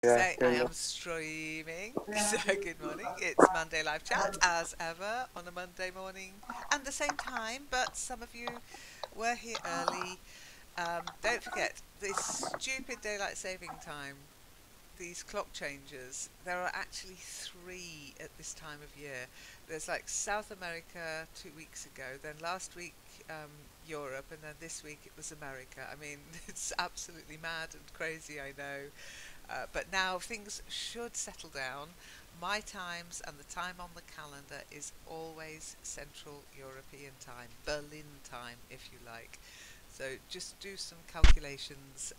Say I am streaming. So good morning. It's Monday Live Chat as ever on a Monday morning and the same time, but some of you were here early. Don't forget this stupid daylight saving time. These clock changes. There are actually three at this time of year. There's like South America 2 weeks ago, then last week Europe, and then this week it was America. I mean, it's absolutely mad and crazy, I know. But now things should settle down. My times and the time on the calendar is always Central European time, Berlin time, if you like. So just do some calculations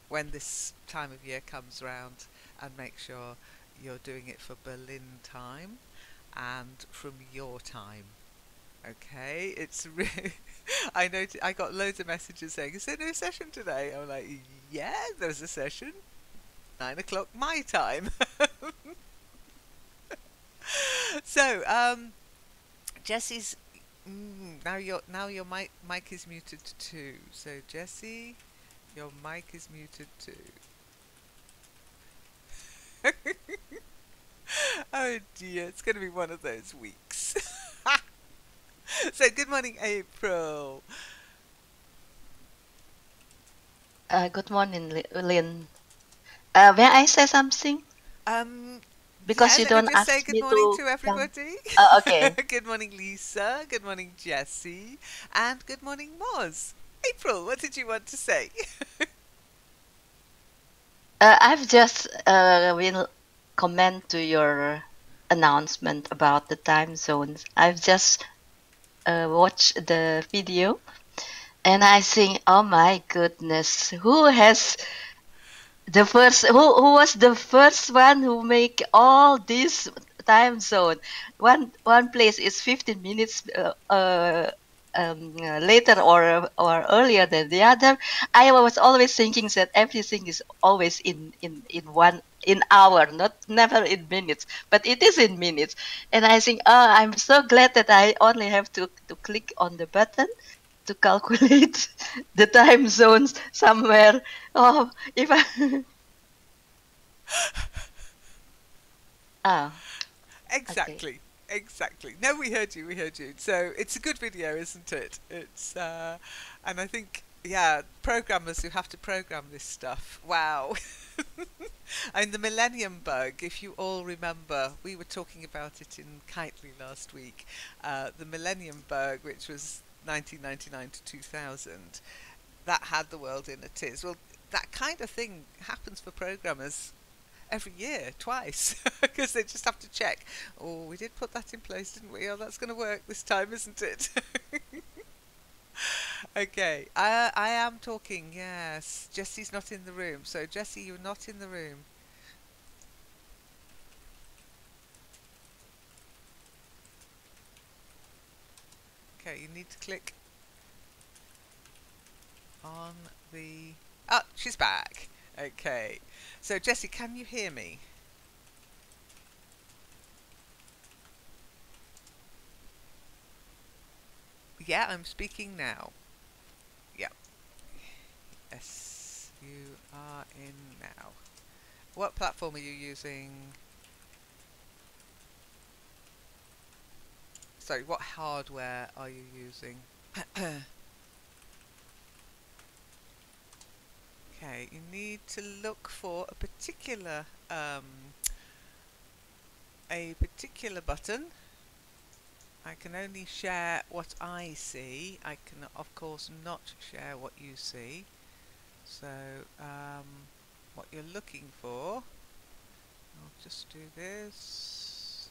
when this time of year comes round and make sure you're doing it for Berlin time and from your time. Okay, it's really. I know. I got loads of messages saying, "Is there no session today?" I'm like, "Yeah, there's a session, 9 o'clock my time." So, Jesse's now your mic is muted too. So Jesse, your mic is muted too. Oh dear, it's going to be one of those weeks. So good morning, April. Good morning, Lynn. May I say something? Because Yeah, you let me don't just say ask good me morning to to come. everybody. Okay. Good morning, Lisa. Good morning, Jessie. And good morning, Moz. April, what did you want to say? I've just will comment to your announcement about the time zones. I've just watched the video and I think, oh my goodness, who was the first one who make all this time zone? One place is 15 minutes later or earlier than the other. I was always thinking that everything is always in one in hour, not never in minutes, but it is in minutes. And I think, oh, I'm so glad that I only have to click on the button to calculate the time zones somewhere. Oh, if I ah, okay. Exactly. Exactly. No, we heard you. We heard you. So it's a good video, isn't it? And I think, yeah, programmers who have to program this stuff. Wow. And the Millennium Bug, if you all remember, we were talking about it in Kitely last week. The Millennium Bug, which was 1999 to 2000, that had the world in a tiz. Well, that kind of thing happens for programmers every year, twice, because they just have to check. Oh, we did put that in place, didn't we? Oh, that's going to work this time, isn't it? Okay, I am talking. Yes, Jesse's not in the room. So Jesse, you're not in the room. Okay, you need to click on the. Oh, she's back. Okay, so Jesse, can you hear me? Yeah, I'm speaking now. Yeah. Yes, you are in now. What platform are you using? Sorry, what hardware are you using? Okay, you need to look for a particular button. I can only share what I see. I can, of course, not share what you see. So, what you're looking for, I'll just do this.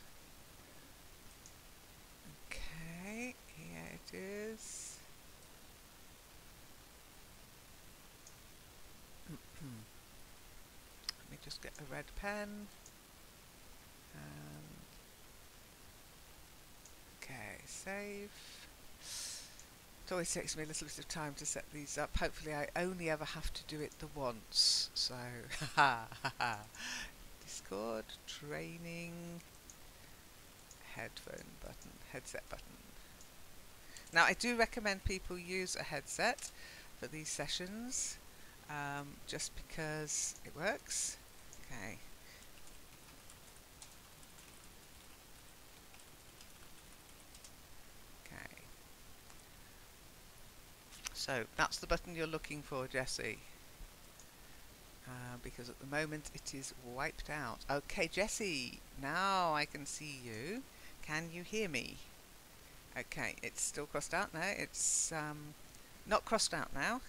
Okay, here it is. Let me just get a red pen. And okay, save. It always takes me a little bit of time to set these up. Hopefully I only ever have to do it the once. So, Discord, training, headphone button, headset button. Now I do recommend people use a headset for these sessions. just because it works. Okay. Okay. So that's the button you're looking for, Jessie. Because at the moment it is wiped out. Okay, Jessie, now I can see you. Can you hear me? Okay, it's still crossed out now. It's not crossed out now.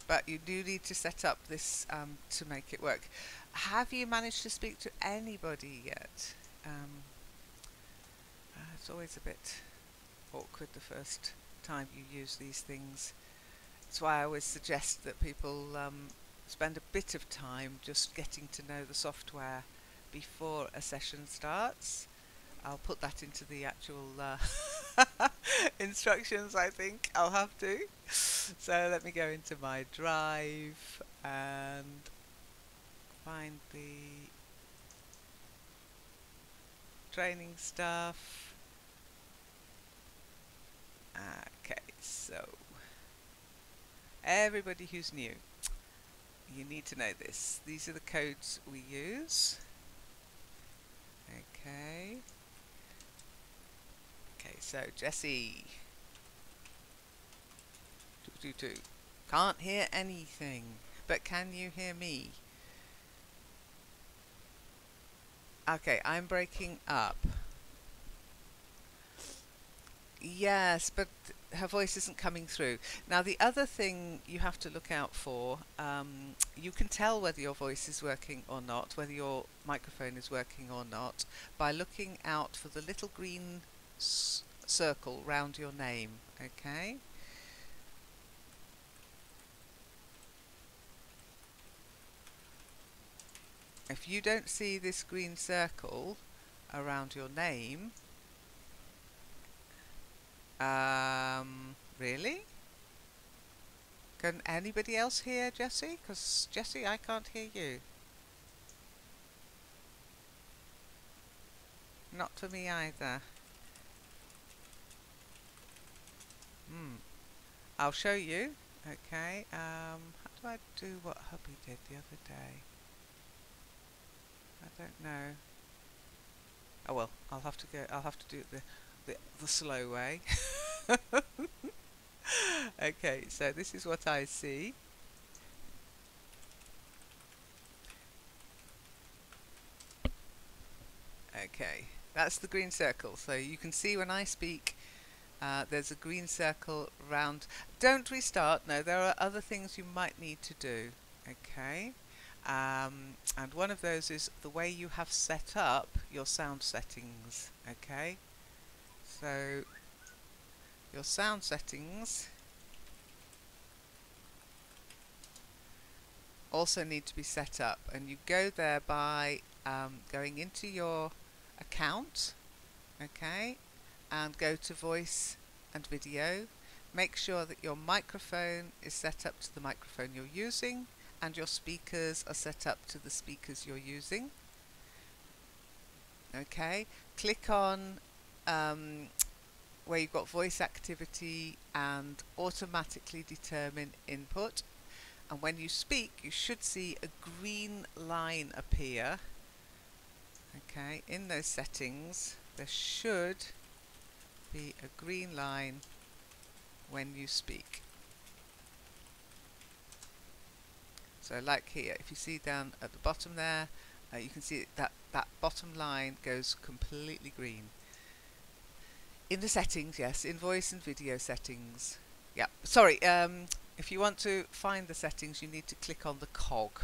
But you do need to set up this to make it work. Have you managed to speak to anybody yet? It's always a bit awkward the first time you use these things. That's why I always suggest that people spend a bit of time just getting to know the software before a session starts. I'll put that into the actual instructions, I think. I'll have to. So let me go into my drive and find the training stuff. Okay, so everybody who's new, you need to know this. These are the codes we use. Okay. Okay, so Jessie. 222. Can't hear anything, but can you hear me? Okay, I'm breaking up. Yes, but her voice isn't coming through. Now, the other thing you have to look out for, you can tell whether your voice is working or not, whether your microphone is working or not, by looking out for the little green circle round your name, okay? If you don't see this green circle around your name, really? Can anybody else hear Jessie? Because Jessie, I can't hear you. Not for me either. I'll show you. Okay. How do I do what hubby did the other day? I don't know. Oh well, I'll have to go. I'll have to do it the slow way. Okay, so this is what I see. Okay, that's the green circle. So you can see when I speak, there's a green circle round. Don't restart. No, there are other things you might need to do. Okay. And one of those is the way you have set up your sound settings. Okay. So your sound settings also need to be set up, and you go there by going into your account, okay, and go to voice and video. Make sure that your microphone is set up to the microphone you're using and your speakers are set up to the speakers you're using. Okay, click on where you've got voice activity and automatically determine input, and when you speak you should see a green line appear. Okay, in those settings there should be a green line when you speak. So like here, if you see down at the bottom there, you can see that bottom line goes completely green. In the settings, yes, in voice and video settings. Yeah, sorry, if you want to find the settings you need to click on the cog.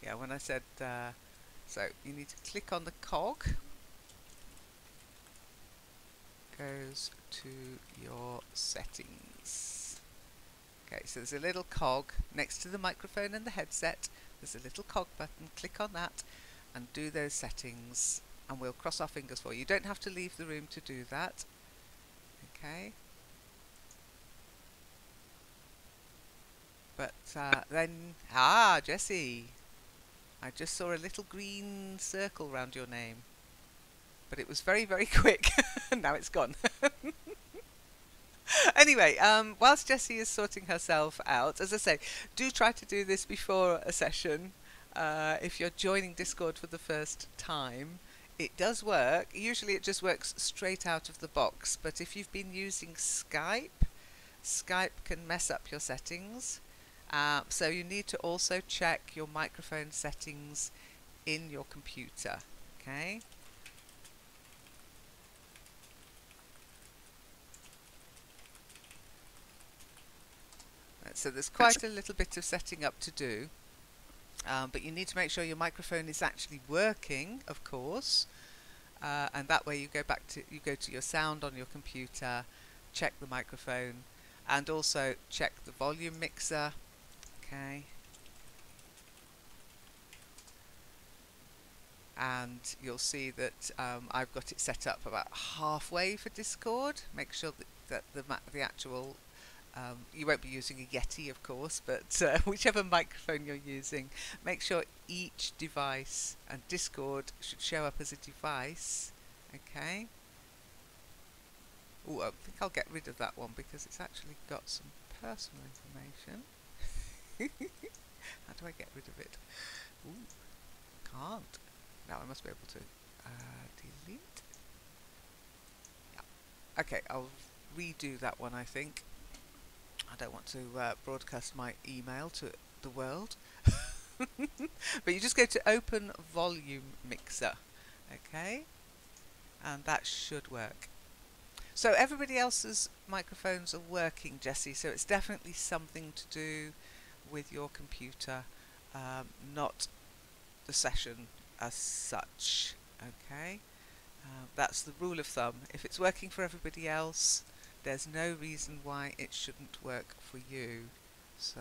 Yeah, when I said, so you need to click on the cog. Goes to your settings. Okay, so there's a little cog next to the microphone and the headset. There's a little cog button. Click on that and do those settings, and we'll cross our fingers for you. You don't have to leave the room to do that. Okay. But then, Jessie, I just saw a little green circle round your name. But it was very, very quick. Now it's gone. Anyway, whilst Jessie is sorting herself out, as I say, do try to do this before a session. If you're joining Discord for the first time, it does work. Usually it just works straight out of the box, but if you've been using Skype, Skype can mess up your settings. So you need to also check your microphone settings in your computer. Okay? So there's quite a little bit of setting up to do, but you need to make sure your microphone is actually working, of course, and that way you go to your sound on your computer, check the microphone, and also check the volume mixer. Okay, and you'll see that I've got it set up about halfway for Discord. Make sure that the actual you won't be using a Yeti, of course, but whichever microphone you're using, make sure each device, and Discord should show up as a device. Okay. Oh, I think I'll get rid of that one because it's actually got some personal information. How do I get rid of it? Ooh, can't. Now I must be able to delete. Yeah. Okay, I'll redo that one, I think. I don't want to broadcast my email to the world. But you just go to Open Volume Mixer, okay? And that should work. So everybody else's microphones are working, Jessie, so it's definitely something to do with your computer, not the session as such, okay? That's the rule of thumb. If it's working for everybody else, there's no reason why it shouldn't work for you. So,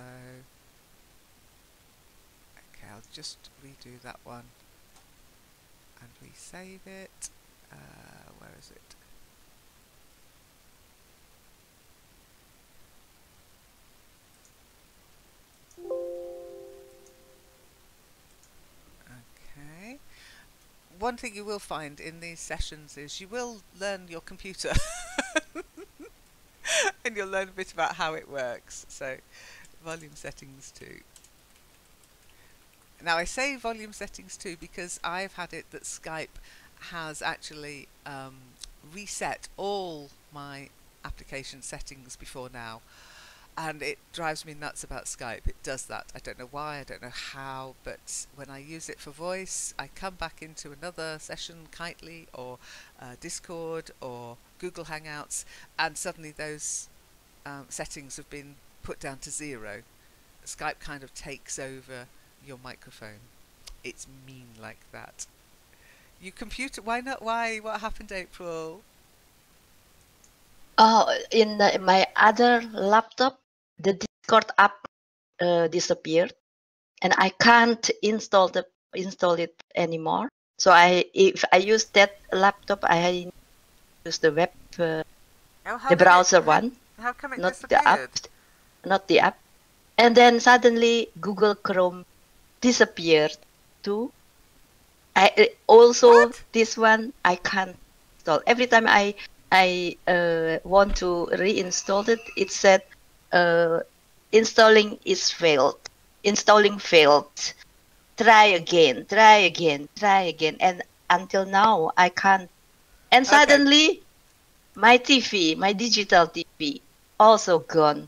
okay, I'll just redo that one and resave it. Where is it? Okay. One thing you will find in these sessions is you will learn your computer. And you'll learn a bit about how it works. So, volume settings too. Now I say volume settings too because I've had it that Skype has actually reset all my application settings before now, and it drives me nuts about Skype. It does that. I don't know why, I don't know how, but when I use it for voice, I come back into another session, Kitely or Discord or Google Hangouts, and suddenly those settings have been put down to 0. Skype kind of takes over your microphone. It's mean like that. You computer, why not? Why? What happened, April? Oh, in my other laptop, the Discord app disappeared, and I can't install it anymore. So if I use that laptop, I use the web, the browser one, How come it not disappeared? the app, not the app. And then suddenly Google Chrome disappeared too. I also What? this one I can't install. Every time I want to reinstall it, it said installing is failed. Installing failed. Try again, try again, try again. And until now, I can't. And Okay. suddenly, my TV, my digital TV, also gone.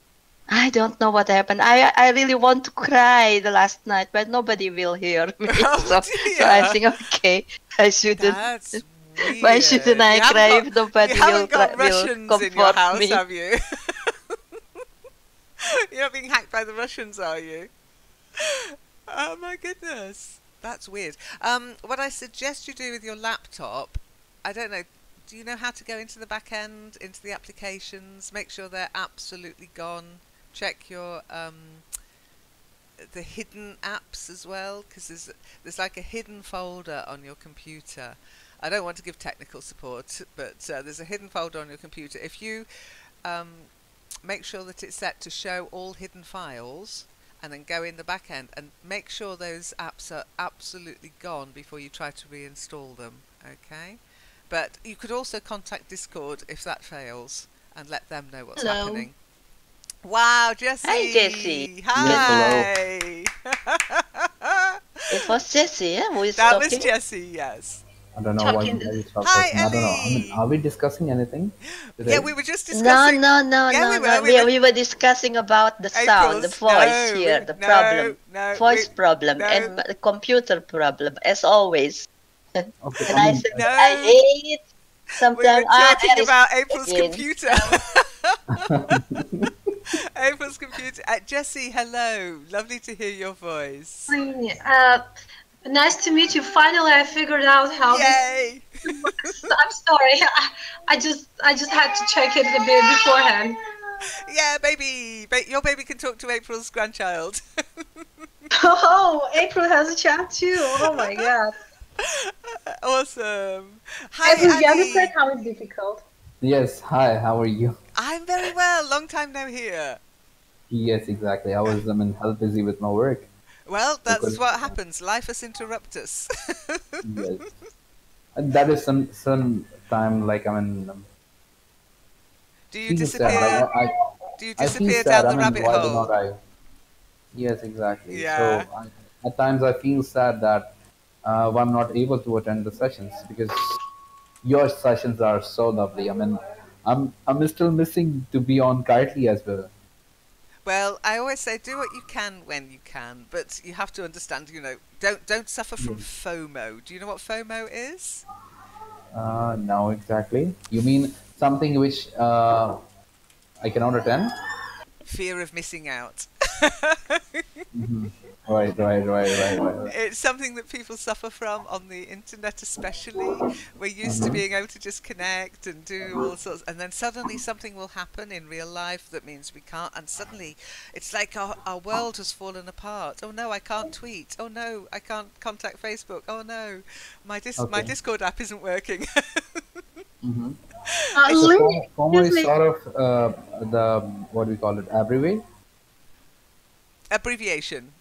I don't know what happened. I really want to cry the last night, but nobody will hear me. Oh, So I think, okay, I shouldn't. That's weird. Why shouldn't I cry if nobody you haven't got will Russians in your comfort house, me? have you? You're not being hacked by the Russians, are you? Oh my goodness. That's weird. What I suggest you do with your laptop, I don't know, do you know how to go into the back end, into the applications, make sure they're absolutely gone? Check your the hidden apps as well, because there's like a hidden folder on your computer. I don't want to give technical support, but there's a hidden folder on your computer. If you make sure that it's set to show all hidden files, and then go in the back end and make sure those apps are absolutely gone before you try to reinstall them. Okay, but you could also contact Discord if that fails. and let them know what's Hello. happening. Wow, Hi, Jessie. Jessie! Yes, Good. hello. Hi! It was Jessie, yeah, who is That was talking. Jessie, yes. I don't know why Talking. you guys start Hi, talking. I don't know. I mean, Ellie! are we discussing anything Yeah, today? we were just No, discussing. no, no, Yeah, no, we were. no. We were. We were discussing about the sound, the April's. voice here, the No, problem, no, voice problem, no, and the computer problem, as always. And Okay, I I mean, said that I no. hate We were sometimes. talking There is about April's again. computer. April's computer. Jessie, hello. Lovely to hear your voice. Hi, nice to meet you. Finally, I figured out how this Yay! works. I'm sorry. I just had to check it a bit beforehand. Yeah, baby. Your baby can talk to April's grandchild. Oh, April has a chat too. Oh my God. Awesome. Hi, April, you understand Annie. how it's difficult? yes. Hi, how are you? I'm very well. Long time no hear. Yes, exactly. I mean, hell busy with my work. Well, that's Because what happens. Life has interrupted us. yes, and that is some time. Like, I mean, Do you feel sad. Like disappear? Do you I feel disappear sad. down I the mean, rabbit why do not hole? I? Yes, exactly. Yeah. So at times I feel sad that I'm not able to attend the sessions because your sessions are so lovely. I mean, I'm still missing to be on Kitely as well. Well, I always say do what you can when you can, but you have to understand, don't suffer from Yes. FOMO. Do you know what FOMO is? No, exactly. You mean something which I cannot attend? Fear of missing out. Hmm. Right. It's something that people suffer from on the internet, especially. We're used to Hmm. being able to just connect and do all sorts, and then suddenly something will happen in real life that means we can't, and suddenly it's like our world has fallen apart. Oh no, I can't tweet. Oh no, I can't contact Facebook. Oh no, my Okay. Discord app isn't working. Hmm. It's So Lily, FOMO excuse is me. sort of the what do we call it? Abbreviate? abbreviation.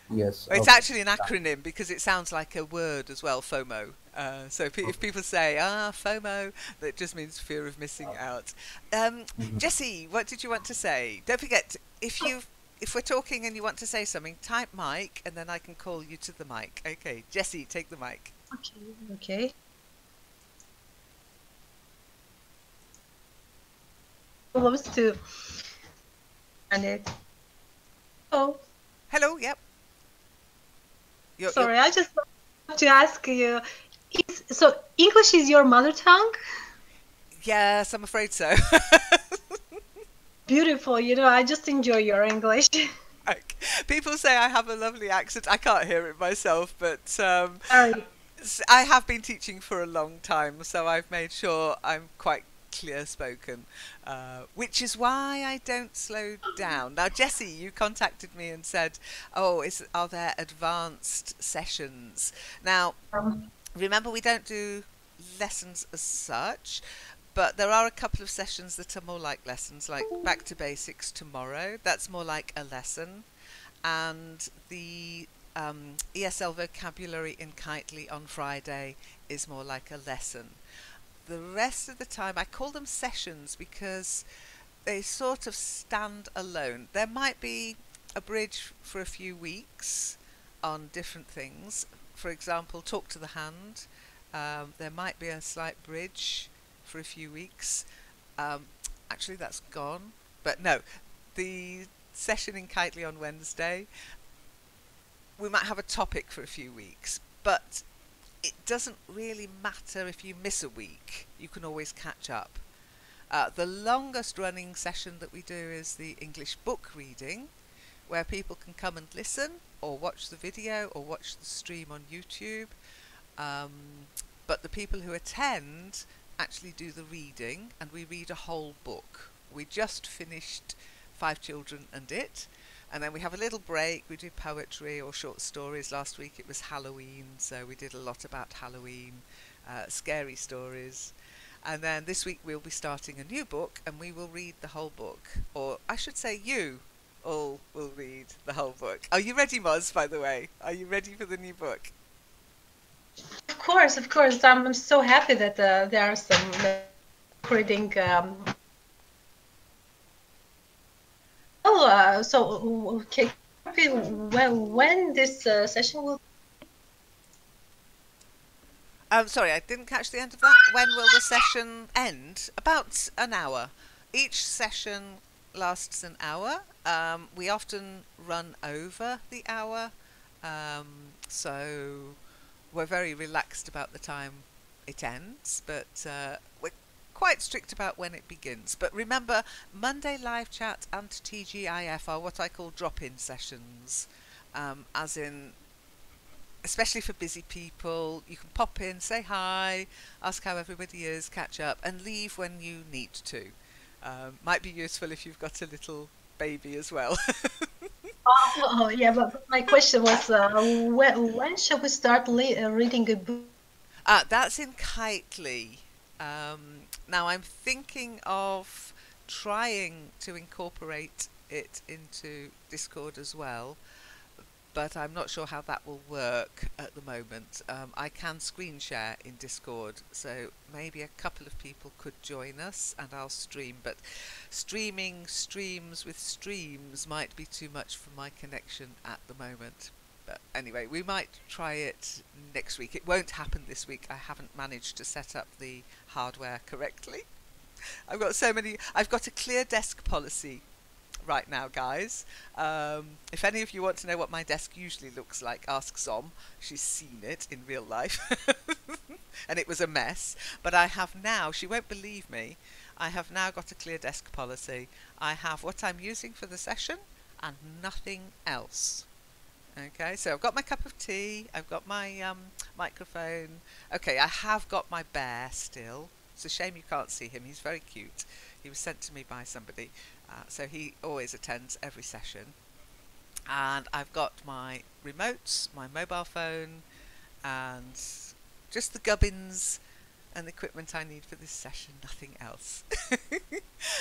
Yes. It's Okay. actually an acronym because it sounds like a word as well, FOMO. So if people say, FOMO, that just means fear of missing out. Mhm. Jessie, what did you want to say? Don't forget, if we're talking and you want to say something, type mic and then I can call you to the mic. Okay, Jessie, take the mic. Okay, okay. Close to and it. Oh, Hello, yep. You're, sorry. I just want to ask you. So English is your mother tongue? yes, I'm afraid so. Beautiful. I just enjoy your English. Like, people say I have a lovely accent. I can't hear it myself, but Sorry. I have been teaching for a long time, so I've made sure I'm quite clear spoken, which is why I don't slow down. Now, Jessie, you contacted me and said, "Oh, are there advanced sessions?" Now, Um, remember, we don't do lessons as such, but there are a couple of sessions that are more like lessons, like Back to Basics tomorrow. That's more like a lesson, and the ESL vocabulary in Kitely on Friday is more like a lesson. The rest of the time, I call them sessions because they sort of stand alone. There might be a bridge for a few weeks on different things. For example, Talk to the Hand. There might be a slight bridge for a few weeks. Um, Actually, that's gone. But no, the session in Kitely on Wednesday, we might have a topic for a few weeks, but it doesn't really matter if you miss a week. You can always catch up. The longest running session that we do is the English book reading, where people can come and listen or watch the video or watch the stream on YouTube. But the people who attend actually do the reading, and we read a whole book. We just finished Five Children and It, and then we have a little break. We do poetry or short stories. Last week it was Halloween, so we did a lot about Halloween, scary stories. And then this week we'll be starting a new book, and we will read the whole book. Or I should say you all will read the whole book. Are you ready, Moz, by the way? Are you ready for the new book? Of course, of course. I'm so happy that there are some reading Okay, when this session will? Sorry, I didn't catch the end of that. When will the session end? About an hour. Each session lasts an hour. We often run over the hour, so we're very relaxed about the time it ends, but we're quite strict about when it begins. But remember, Monday live chat and TGIF are what I call drop-in sessions, as in, especially for busy people, you can pop in, say hi, ask how everybody is, catch up, and leave when you need to. Might be useful if you've got a little baby as well. Oh, yeah, but my question was, when shall we start reading a book? That's in Kitely. Now I'm thinking of trying to incorporate it into Discord as well, but I'm not sure how that will work at the moment. I can screen share in Discord, so maybe a couple of people could join us and I'll stream, but streaming streams with streams might be too much for my connection at the moment. But anyway, we might try it next week. It won't happen this week. I haven't managed to set up the hardware correctly. I've got a clear desk policy right now, guys. If any of you want to know what my desk usually looks like, ask Zom. She's seen it in real life. And it was a mess. But I have now, she won't believe me, I have now got a clear desk policy. I have what I'm using for the session and nothing else. Okay, so I've got my cup of tea, I've got my microphone. Okay, I have got my bear still. It's a shame you can't see him. He's very cute. He was sent to me by somebody. So he always attends every session. And I've got my remotes, my mobile phone, and just the gubbins and the equipment I need for this session. Nothing else.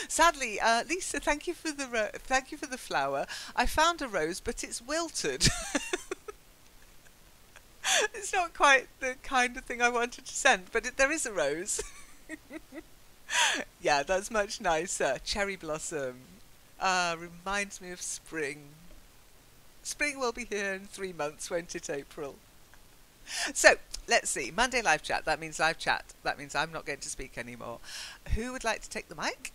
Sadly, Lisa, thank you for the flower. I found a rose, but it's wilted. It's not quite the kind of thing I wanted to send, but there is a rose. Yeah, that's much nicer. Cherry blossom. Reminds me of spring. Spring will be here in 3 months, won't it, April? So, let's see. Monday live chat. That means live chat. That means I'm not going to speak anymore. Who would like to take the mic?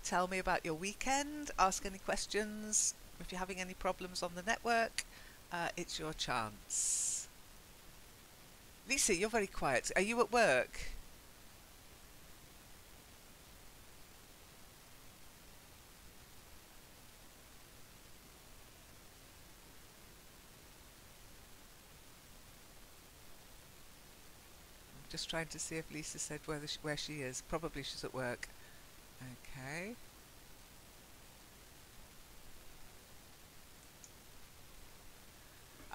Tell me about your weekend. Ask any questions. If you're having any problems on the network, it's your chance. Lisa, you're very quiet. Are you at work? Just trying to see if Lisa said where she is. Probably she's at work. Okay.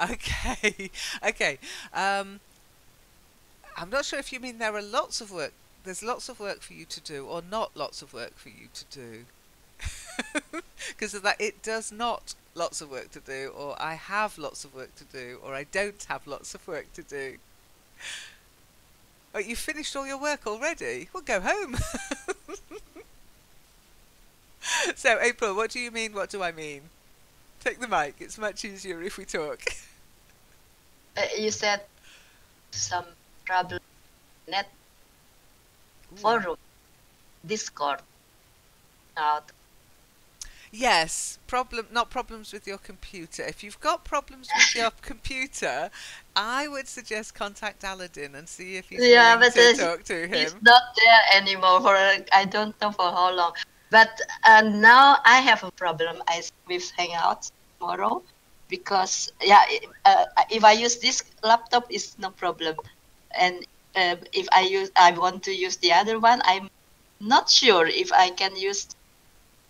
Okay. Okay. I'm not sure if you mean there are lots of work. There's lots of work for you to do, or not lots of work for you to do. Because of that, it does not lots of work to do, or I have lots of work to do, or I don't have lots of work to do. Oh, you finished all your work already? Well, go home. So, April, what do you mean? What do I mean? Take the mic. It's much easier if we talk. You said some trouble net forum, Discord. Out. Yes, not problems with your computer. If you've got problems with your computer, I would suggest contact Aladdin and see if he's willing to talk to him. He's not there anymore for I don't know for how long. But now I have a problem. I with Hangouts tomorrow because if I use this laptop, it's no problem. And if I want to use the other one, I'm not sure if I can use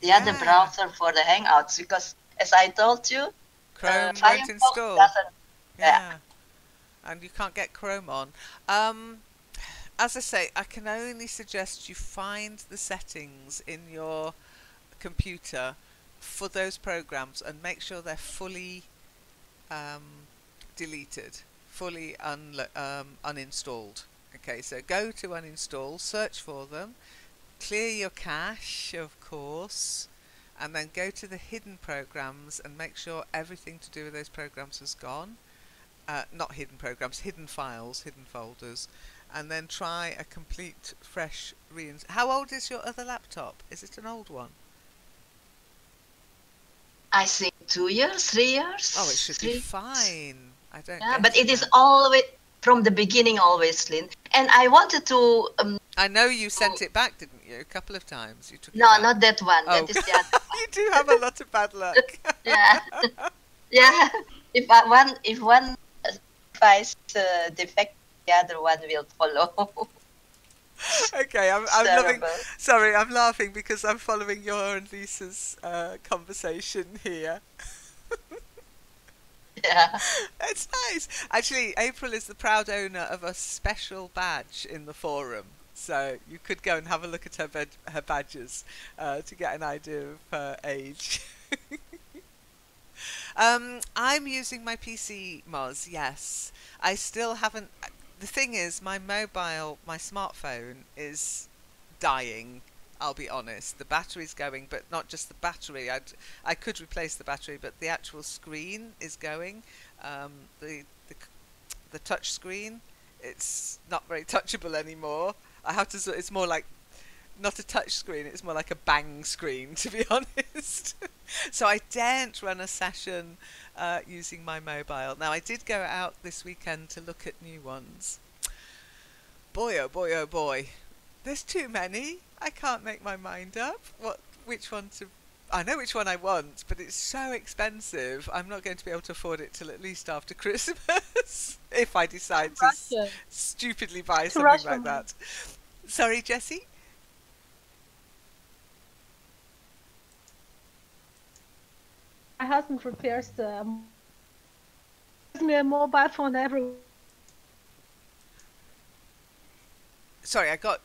the other browser for the Hangouts because, as I told you, Chrome Firefox won't install. doesn't. Yeah, and you can't get Chrome on. As I say, I can only suggest you find the settings in your computer for those programs and make sure they're fully deleted, fully uninstalled. Okay, so go to uninstall, search for them, clear your cache, of course, and then go to the hidden programs and make sure everything to do with those programs has gone. Not hidden programs, hidden files, hidden folders, and then try a complete fresh How old is your other laptop? Is it an old one? I think 2 years, 3 years. Oh, it should be fine. I don't. Yeah, get but it is now. always from the beginning, always, Lynn. And I wanted to. I know you sent it back, didn't you? A couple of times you took it No, back. not that one. Oh. That is the other. You do have a lot of bad luck. Yeah, yeah. If one device defect, the other one will follow. Okay, I'm loving. Terrible. Sorry, I'm laughing because I'm following your and Lisa's conversation here. Yeah. It's nice. Actually, April is the proud owner of a special badge in the forum, so you could go and have a look at her badges to get an idea of her age. I'm using my PC, Moz. Yes, I still haven't. The thing is, my smartphone is dying. I'll be honest. The battery's going, but not just the battery. I could replace the battery, but the actual screen is going. The touch screen, it's not very touchable anymore. I have to. It's more like not a touch screen. It's more like a bang screen, to be honest. So I daren't run a session using my mobile. Now I did go out this weekend to look at new ones. Boy, oh boy, oh boy. There's too many. I can't make my mind up. Which one to... I know which one I want, but it's so expensive. I'm not going to be able to afford it till at least after Christmas. If I decide to stupidly buy something like that. Sorry, Jessie? My husband repairs me a mobile phone every. Sorry, I got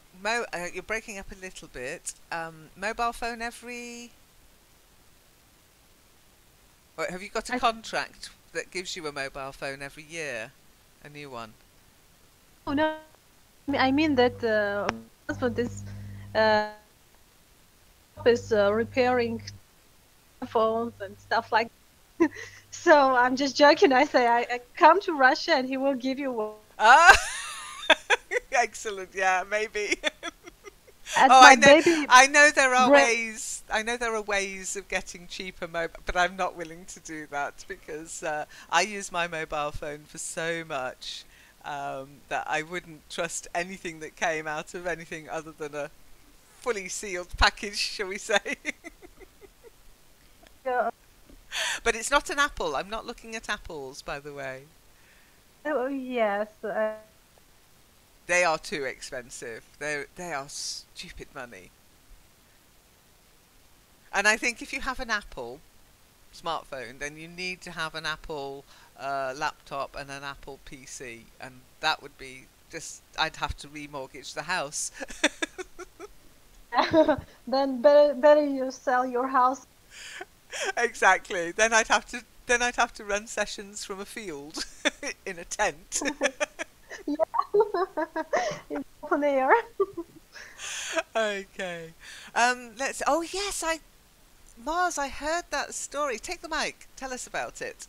you're breaking up a little bit. Mobile phone every. Or have you got a contract that gives you a mobile phone every year, a new one? Oh no, I mean that husband is repairing phones and stuff like. So I'm just joking. I say I come to Russia and he will give you one. Ah. Excellent. Yeah, maybe. Oh, I know there are ways. I know there are ways of getting cheaper mobile, but I'm not willing to do that because I use my mobile phone for so much that I wouldn't trust anything that came out of anything other than a fully sealed package, shall we say? Yeah. But it's not an Apple. I'm not looking at apples, by the way. Oh yes. They are too expensive. They are stupid money. And I think if you have an Apple smartphone, then you need to have an Apple laptop and an Apple PC, and that would be just I'd have to remortgage the house. Then better you sell your house. Exactly. Then I'd have to run sessions from a field in a tent. Yeah. In open air. Okay. Let's. Oh yes, Mars. I heard that story. Take the mic. Tell us about it.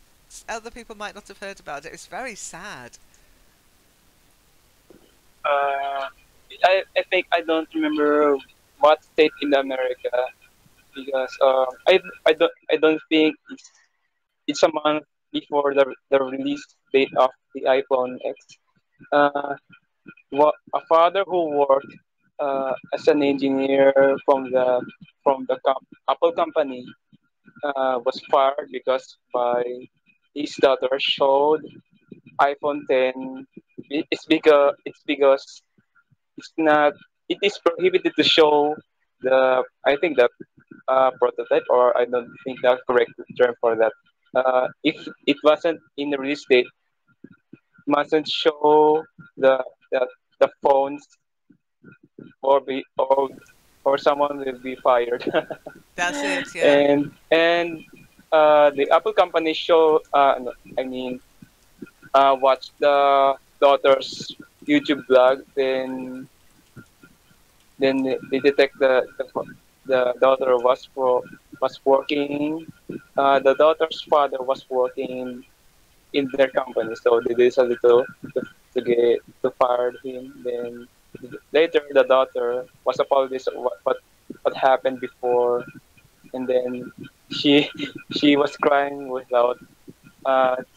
Other people might not have heard about it. It's very sad. I think I don't remember what state in America because I don't think it's a month before the release date of the iPhone X. A father who worked as an engineer from the Apple company was fired because by his daughter showed iPhone 10. It's because it's not. It is prohibited to show the. I think the prototype, or I don't think the correct term for that. If it wasn't in the release date, mustn't show the the, the phones or someone will be fired. That's it. Yeah. And the Apple company show. No, I mean, watch the daughter's YouTube blog, then they detect the daughter was was working. The daughter's father was working in their company, so they decided to get to fire him. Then later, the daughter was apologized what happened before, and then she she was crying without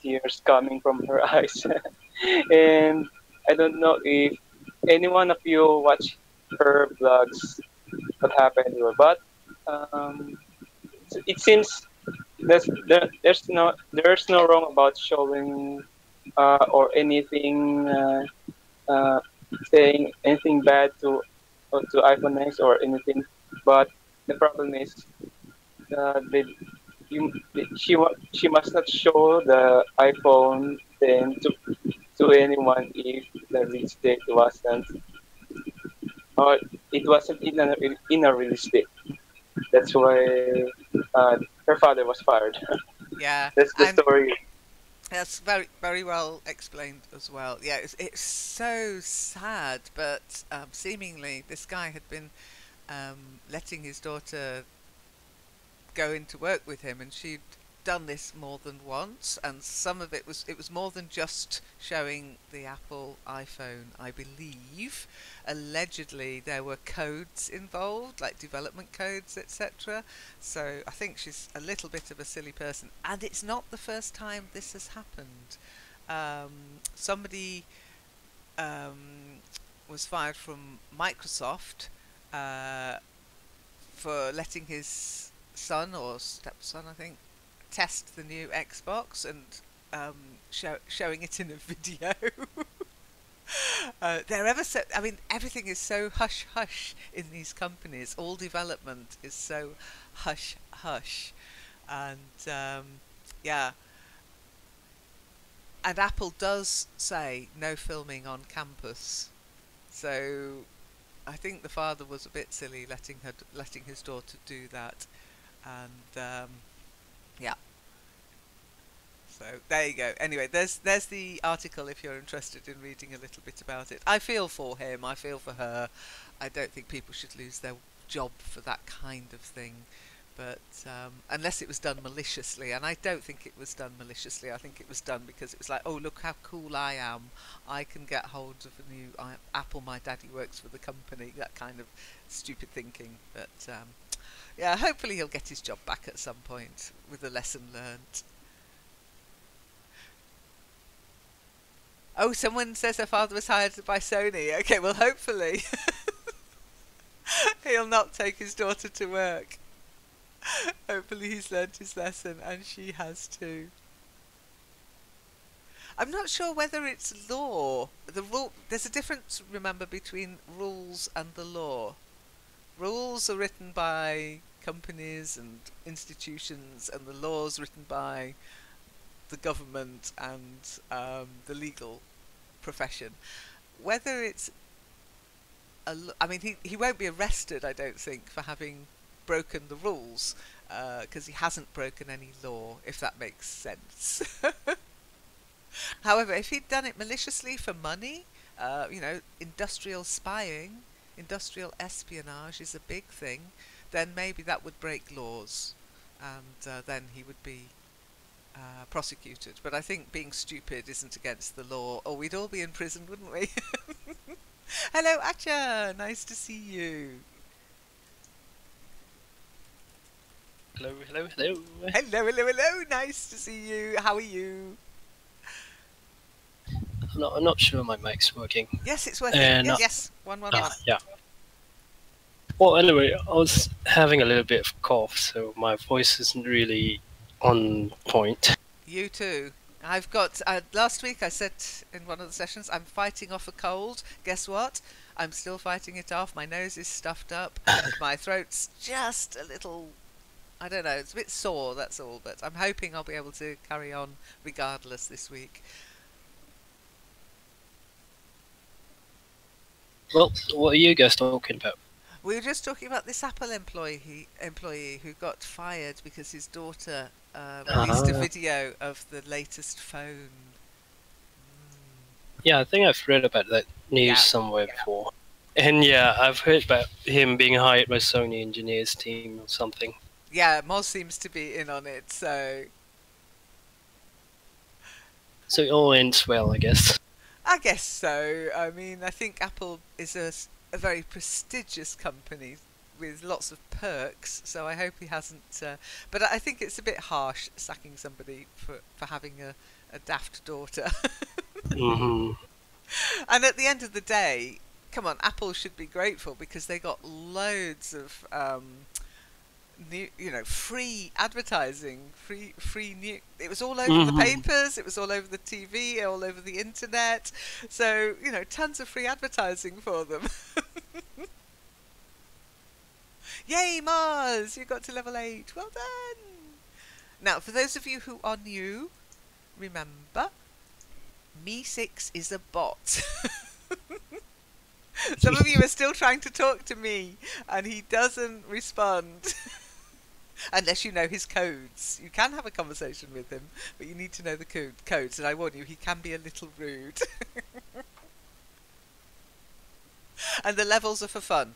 tears coming from her eyes. And I don't know if any one of you watch her vlogs, what happened to her, but um, it seems there's no wrong about showing or anything uh, saying anything bad to iPhone X or anything, but the problem is they, she must not show the iPhone then to anyone if the release date wasn't or it wasn't in a release date. That's why her father was fired. Yeah, That's the and story. that's very well explained as well. Yeah, it's so sad, but seemingly this guy had been letting his daughter go into work with him, and she'd done this more than once, and some of it was more than just showing the Apple iPhone, I believe. Allegedly there were codes involved, like development codes, etc. So I think she's a little bit of a silly person, and it's not the first time this has happened. Somebody was fired from Microsoft uh, for letting his son or stepson, I think, test the new Xbox and showing it in a video. They're ever so. I mean, everything is so hush hush in these companies. All development is so hush hush, and yeah. And Apple does say no filming on campus, so I think the father was a bit silly letting his daughter do that, and yeah. So there you go. Anyway, there's the article if you're interested in reading a little bit about it. I feel for him. I feel for her. I don't think people should lose their job for that kind of thing. But unless it was done maliciously, and I don't think it was done maliciously. I think it was done because it was like, oh, look how cool I am. I can get hold of a new Apple. My daddy works for the company. That kind of stupid thinking. But yeah, hopefully he'll get his job back at some point with a lesson learnt. Oh, someone says her father was hired by Sony. Okay, well, hopefully he'll not take his daughter to work. Hopefully he's learnt his lesson, and she has too. I'm not sure whether it's law. There's a difference, remember, between rules and the law. Rules are written by companies and institutions, and the laws written by the government and the legal profession. Whether it's I mean, he won't be arrested, I don't think, for having broken the rules, because he hasn't broken any law, if that makes sense. However, if he'd done it maliciously for money, industrial spying, industrial espionage is a big thing, then maybe that would break laws, and then he would be prosecuted. But I think being stupid isn't against the law, or we'd all be in prison, wouldn't we? Hello, Acha! Nice to see you. Hello, hello, hello. Hello, hello, hello! Nice to see you. How are you? I'm not sure my mic's working. Yes, it's working. Yes. 111. Yeah. Well, anyway, I was having a little bit of cough, so my voice isn't really on point. You too. I've got, last week I said in one of the sessions, I'm fighting off a cold. Guess what? I'm still fighting it off. My nose is stuffed up and my throat's just a little, I don't know, it's a bit sore, that's all. But I'm hoping I'll be able to carry on regardless this week. Well, what are you guys talking about? We were just talking about this Apple employee who got fired because his daughter released a video of the latest phone. Yeah, I think I've read about that news somewhere before. And yeah, I've heard about him being hired by Sony engineers team or something. Yeah, Moz seems to be in on it, so So it all ends well, I guess. I guess so. I mean, I think Apple is a very prestigious company with lots of perks, so I hope he hasn't. But I think it's a bit harsh sacking somebody for having a daft daughter. Hmm. And at the end of the day, come on, Apple should be grateful because they got loads of new, free advertising, free new. It was all over the Hmm. papers, it was all over the TV, all over the internet. So tons of free advertising for them. Yay, Mars! You got to level 8. Well done. Now, for those of you who are new, remember, Me6 is a bot. Some of you are still trying to talk to me, and he doesn't respond. Unless you know his codes. You can have a conversation with him, but you need to know the codes, and I warn you, he can be a little rude. And the levels are for fun.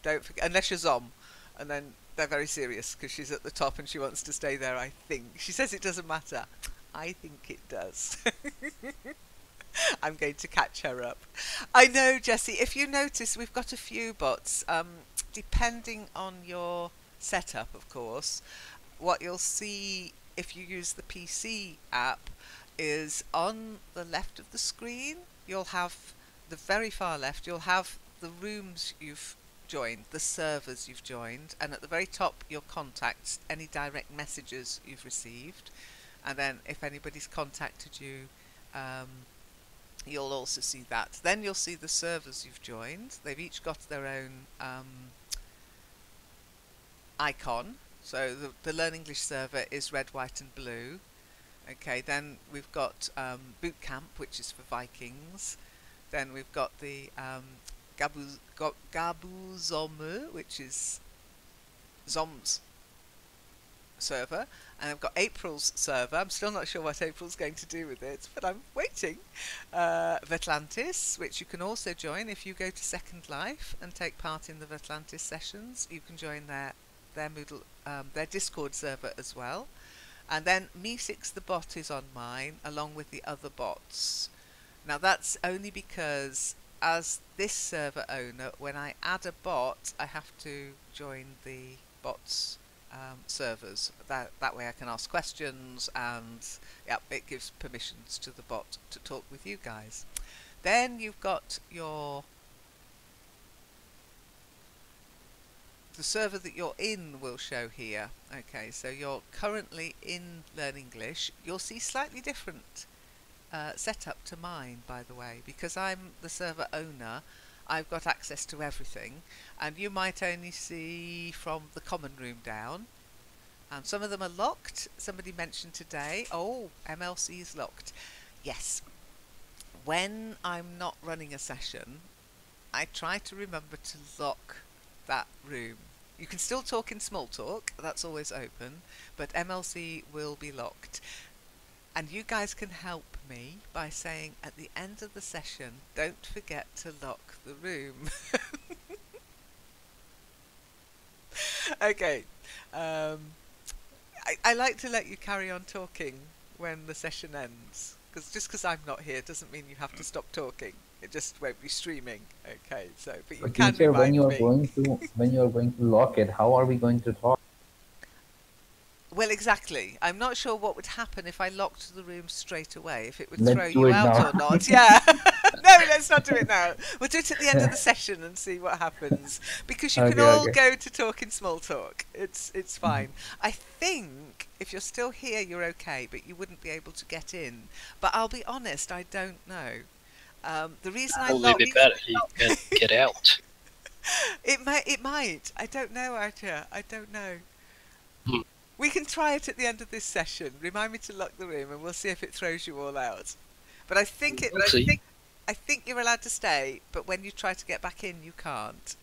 Don't forget, unless you're Zom, and then they're very serious, because she's at the top and she wants to stay there, I think. She says it doesn't matter. I think it does. I'm going to catch her up. I know, Jessie, if you notice, we've got a few bots. Depending on your setup, of course, what you'll see if you use the PC app is on the left of the screen, you'll have the very far left, you'll have the rooms you've joined, the servers you've joined, and at the very top, your contacts, any direct messages you've received. And then if anybody's contacted you, you'll also see that. Then you'll see the servers you've joined. They've each got their own icon. So the Learn English server is red, white and blue. Okay, then we've got Boot Camp, which is for Vikings. Then we've got the Gabuzomu, which is Zom's server. And I've got April's server. I'm still not sure what April's going to do with it, but I'm waiting. Vetlantis, which you can also join if you go to Second Life and take part in the Vetlantis sessions. You can join their Moodle, their Discord server as well. And then Me6 the bot is on mine, along with the other bots. Now that's only because as this server owner, when I add a bot, I have to join the bots servers. That way I can ask questions, and yeah, it gives permissions to the bot to talk with you guys. Then you've got the server that you're in will show here. Okay, so you're currently in Learn English. You'll see slightly different setup to mine, by the way, because I'm the server owner. I've got access to everything, and you might only see from the common room down, and some of them are locked. Somebody mentioned today, oh, MLC is locked. Yes, when I'm not running a session, I try to remember to lock that room. You can still talk in small talk, that's always open, but MLC will be locked. And you guys can help me by saying at the end of the session, don't forget to lock the room. Okay. I like to let you carry on talking when the session ends. Because just because I'm not here doesn't mean you have to stop talking. It just won't be streaming. Okay, so but you But can teacher, remind me. when you are going to lock it, how are we going to talk? Well, exactly. I'm not sure what would happen if I locked the room straight away, if it would Let's throw do you it out now. or not. Yeah. No, let's not do it now. We'll do it at the end of the session and see what happens. Because you can Okay, all okay. go to talk in small talk. It's fine. I think if you're still here, you're okay, but you wouldn't be able to get in. But I'll be honest, I don't know. The reason I Probably locked be better if you can get out. it might. I don't know, Archer. I don't know. Hmm. We can try it at the end of this session. Remind me to lock the room, and we'll see if it throws you all out. But I think See? I think you're allowed to stay. But when you try to get back in, you can't.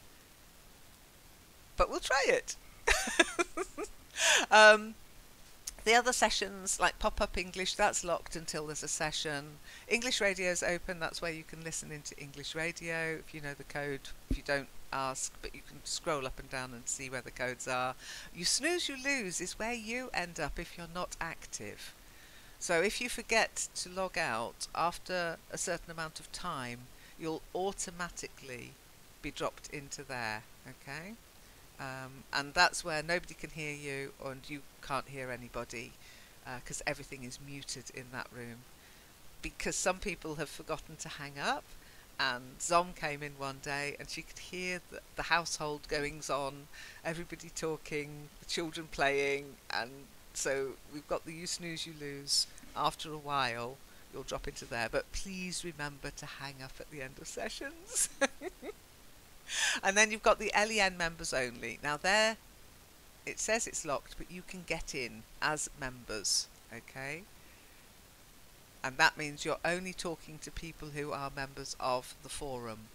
But we'll try it. The other sessions, like pop-up English, that's locked until there's a session. English radio's open, that's where you can listen into English radio if you know the code. If you don't, ask, but you can scroll up and down and see where the codes are. You snooze, you lose is where you end up if you're not active. So if you forget to log out after a certain amount of time, you'll automatically be dropped into there, okay? And that's where nobody can hear you and you can't hear anybody because everything is muted in that room. Because some people have forgotten to hang up, and Zom came in one day and she could hear the household goings on, everybody talking, the children playing, and so we've got the you snooze you lose. After a while you'll drop into there, but please remember to hang up at the end of sessions. And then you've got the LEN members only. Now there it says it's locked, but you can get in as members, okay? And that means you're only talking to people who are members of the forum.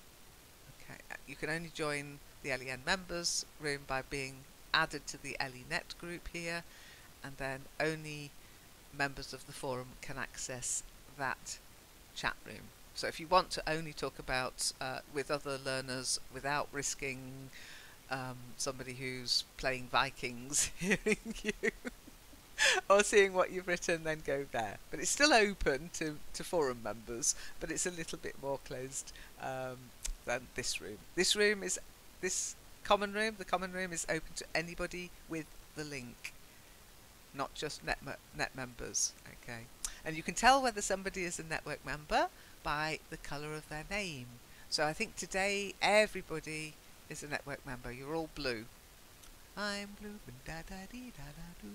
Okay, you can only join the LEN members room by being added to the LENet group here, and then only members of the forum can access that chat room. So if you want to only talk about with other learners without risking somebody who's playing Vikings hearing you or seeing what you've written, then go there. But it's still open to forum members, but it's a little bit more closed than this room. This room is this common room. The common room is open to anybody with the link, not just net members. Okay, and you can tell whether somebody is a network member by the colour of their name. So I think today everybody is a network member. You're all blue. I'm blue. Da da dee da da doo.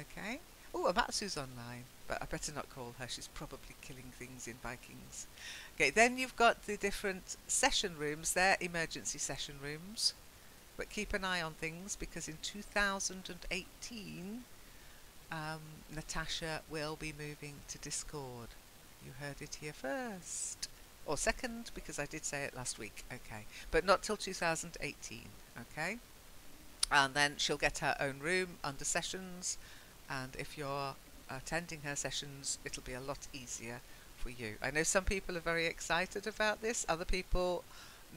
Okay. Oh, Amatsu's online, but I better not call her. She's probably killing things in Vikings. Okay, then you've got the different session rooms. They're emergency session rooms, but keep an eye on things because in 2018, Natasha will be moving to Discord. You heard it here first. Or second, because I did say it last week. Okay, but not till 2018. Okay, and then she'll get her own room under sessions. And if you're attending her sessions, it'll be a lot easier for you. I know some people are very excited about this, other people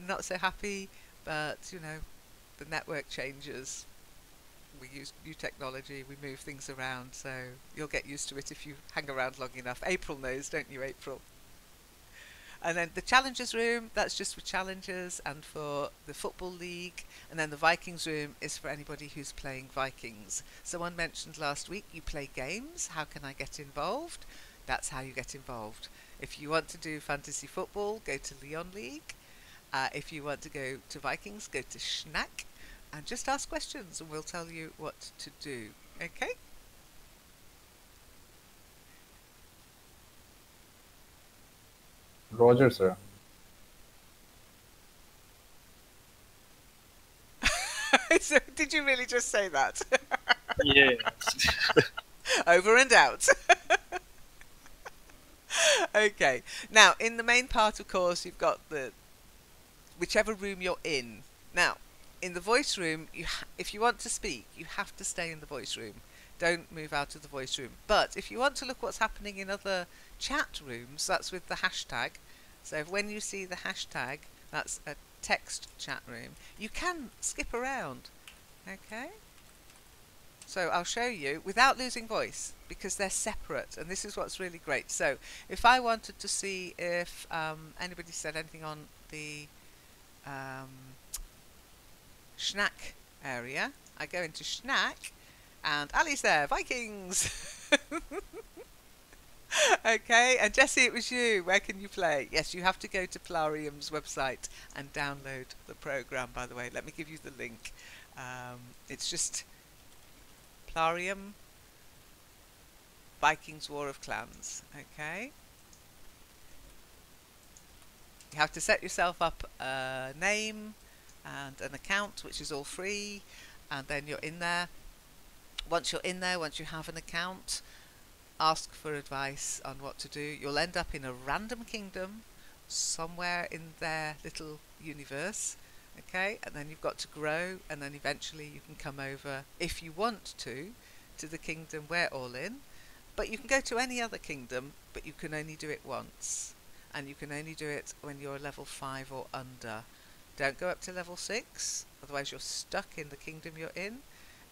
not so happy, but you know, the network changes. We use new technology, we move things around, so you'll get used to it if you hang around long enough. April knows, don't you, April? And then the Challengers room, that's just for challengers and for the Football League. And then the Vikings room is for anybody who's playing Vikings. Someone mentioned last week, you play games. How can I get involved? That's how you get involved. If you want to do fantasy football, go to Leon League. If you want to go to Vikings, go to Schnack. And just ask questions and we'll tell you what to do. Okay? Roger, sir. So, did you really just say that? Yes. Over and out. Okay. Now, in the main part, of course, you've got the whichever room you're in. Now, in the voice room, if you want to speak, you have to stay in the voice room. Don't move out of the voice room. But if you want to look what's happening in other chat rooms, that's with the hashtag. So when you see the hashtag, that's a text chat room, you can skip around. Okay? So I'll show you without losing voice because they're separate, and this is what's really great. So if I wanted to see if anybody said anything on the Schnack area, I go into Schnack and Ali's there, Vikings. Okay, and Jessie, it was you. Where can you play? Yes, you have to go to Plarium's website and download the program, by the way. Let me give you the link. It's just Plarium Vikings War of Clans. Okay. You have to set yourself up a name and an account, which is all free, and then you're in there. Once you're in there, once you have an account, ask for advice on what to do. You'll end up in a random kingdom somewhere in their little universe, okay, and then you've got to grow, and then eventually you can come over, if you want to to the kingdom we're all in, but you can go to any other kingdom, but you can only do it once, and you can only do it when you're level 5 or under. Don't go up to level 6, otherwise you're stuck in the kingdom you're in,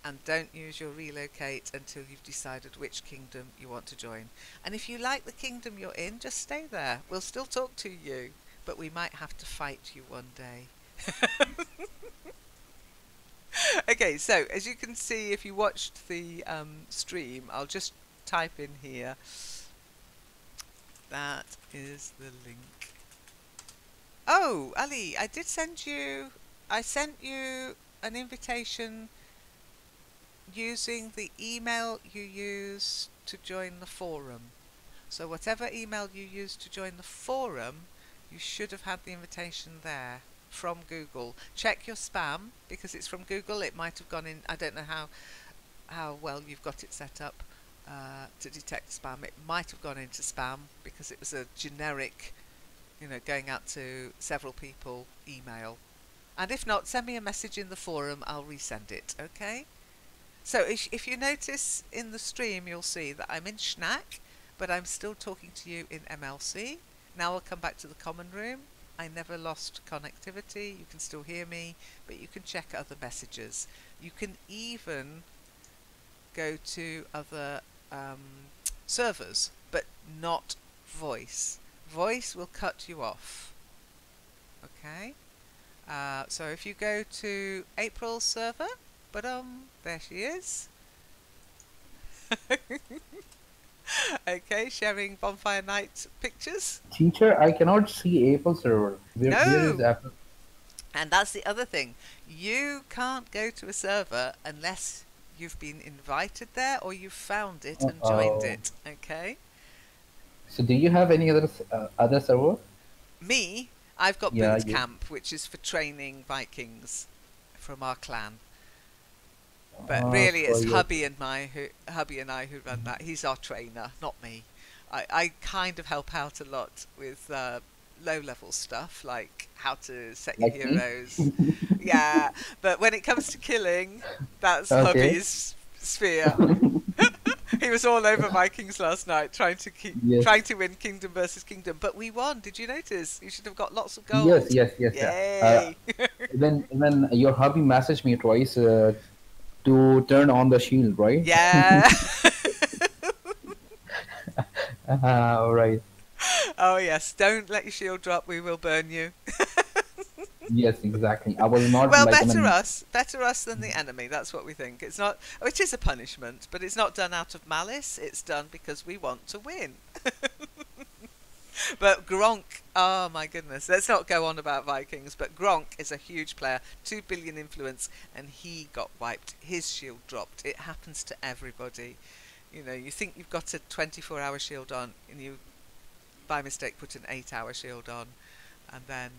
and don't use your relocate until you've decided which kingdom you want to join. And if you like the kingdom you're in, just stay there. We'll still talk to you, but we might have to fight you one day. Okay, so as you can see, if you watched the stream, I'll just type in here. That is the link. Oh, Ali, I sent you an invitation using the email you use to join the forum. So whatever email you use to join the forum, you should have had the invitation there from Google. Check your spam, because it's from Google. It might have gone in. I don't know how well you've got it set up to detect spam. It might have gone into spam because it was a generic, going out to several people email. And if not, send me a message in the forum. I'll resend it. Okay. So if you notice in the stream, you'll see that I'm in Schnack, but I'm still talking to you in MLC. Now I'll come back to the common room. I never lost connectivity. You can still hear me, but you can check other messages. You can even go to other servers, but not voice. Voice will cut you off. Okay. So if you go to April's server, there she is. Okay, sharing bonfire night pictures. Teacher, I cannot see Apple server. Where is Apple? And that's the other thing. You can't go to a server unless you've been invited there or you've found it and joined it. Okay. So do you have any other server? Me, I've got Boot Camp, which is for training Vikings from our clan. But really, it's hubby and I who run that. He's our trainer, not me. I kind of help out a lot with low-level stuff, like how to set your heroes. Yeah, but when it comes to killing, that's hubby's sphere. He was all over Vikings last night, trying to win kingdom versus kingdom. But we won. Did you notice? You should have got lots of gold. Yes. Yay! When your hubby messaged me twice to turn on the shield, right? Yeah. All right. Oh yes, don't let your shield drop. We will burn you. Yes, exactly. I was not. Well, better us than the enemy. That's what we think. It's not. It is a punishment, but it's not done out of malice. It's done because we want to win. But Gronk, oh my goodness, let's not go on about Vikings, but Gronk is a huge player, 2 billion influence, and he got wiped. His shield dropped. It happens to everybody. You think you've got a 24-hour shield on, and you, by mistake, put an 8-hour shield on, and then,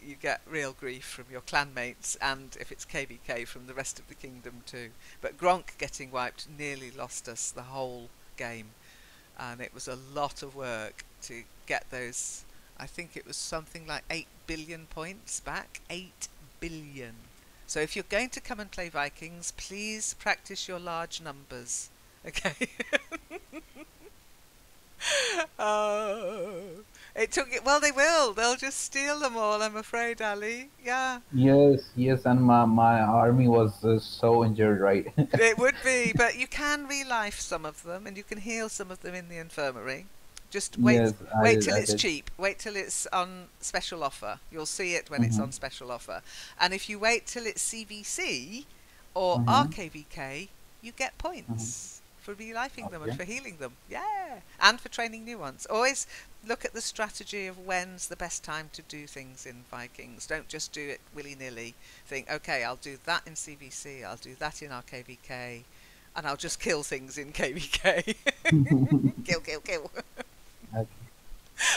you get real grief from your clanmates, and if it's KVK, from the rest of the kingdom too. But Gronk getting wiped nearly lost us the whole game. And it was a lot of work to get those. I think it was something like 8 billion points back. 8 billion. So if you're going to come and play Vikings, please practice your large numbers. Okay. It took it. Well, they will. They'll just steal them all, I'm afraid, Ali. Yeah. Yes, and my army was so injured, right? It would be, but you can relife some of them, and you can heal some of them in the infirmary. Just wait till it's cheap. Wait till it's on special offer. You'll see it when it's on special offer. And if you wait till it's CVC or RKVK, you get points for relifing them and for healing them. Yeah, and for training new ones. Always look at the strategy of when's the best time to do things in Vikings. Don't just do it willy-nilly. Think, okay, I'll do that in CVC, I'll do that in RKVK, and I'll just kill things in KVK. Kill. Okay.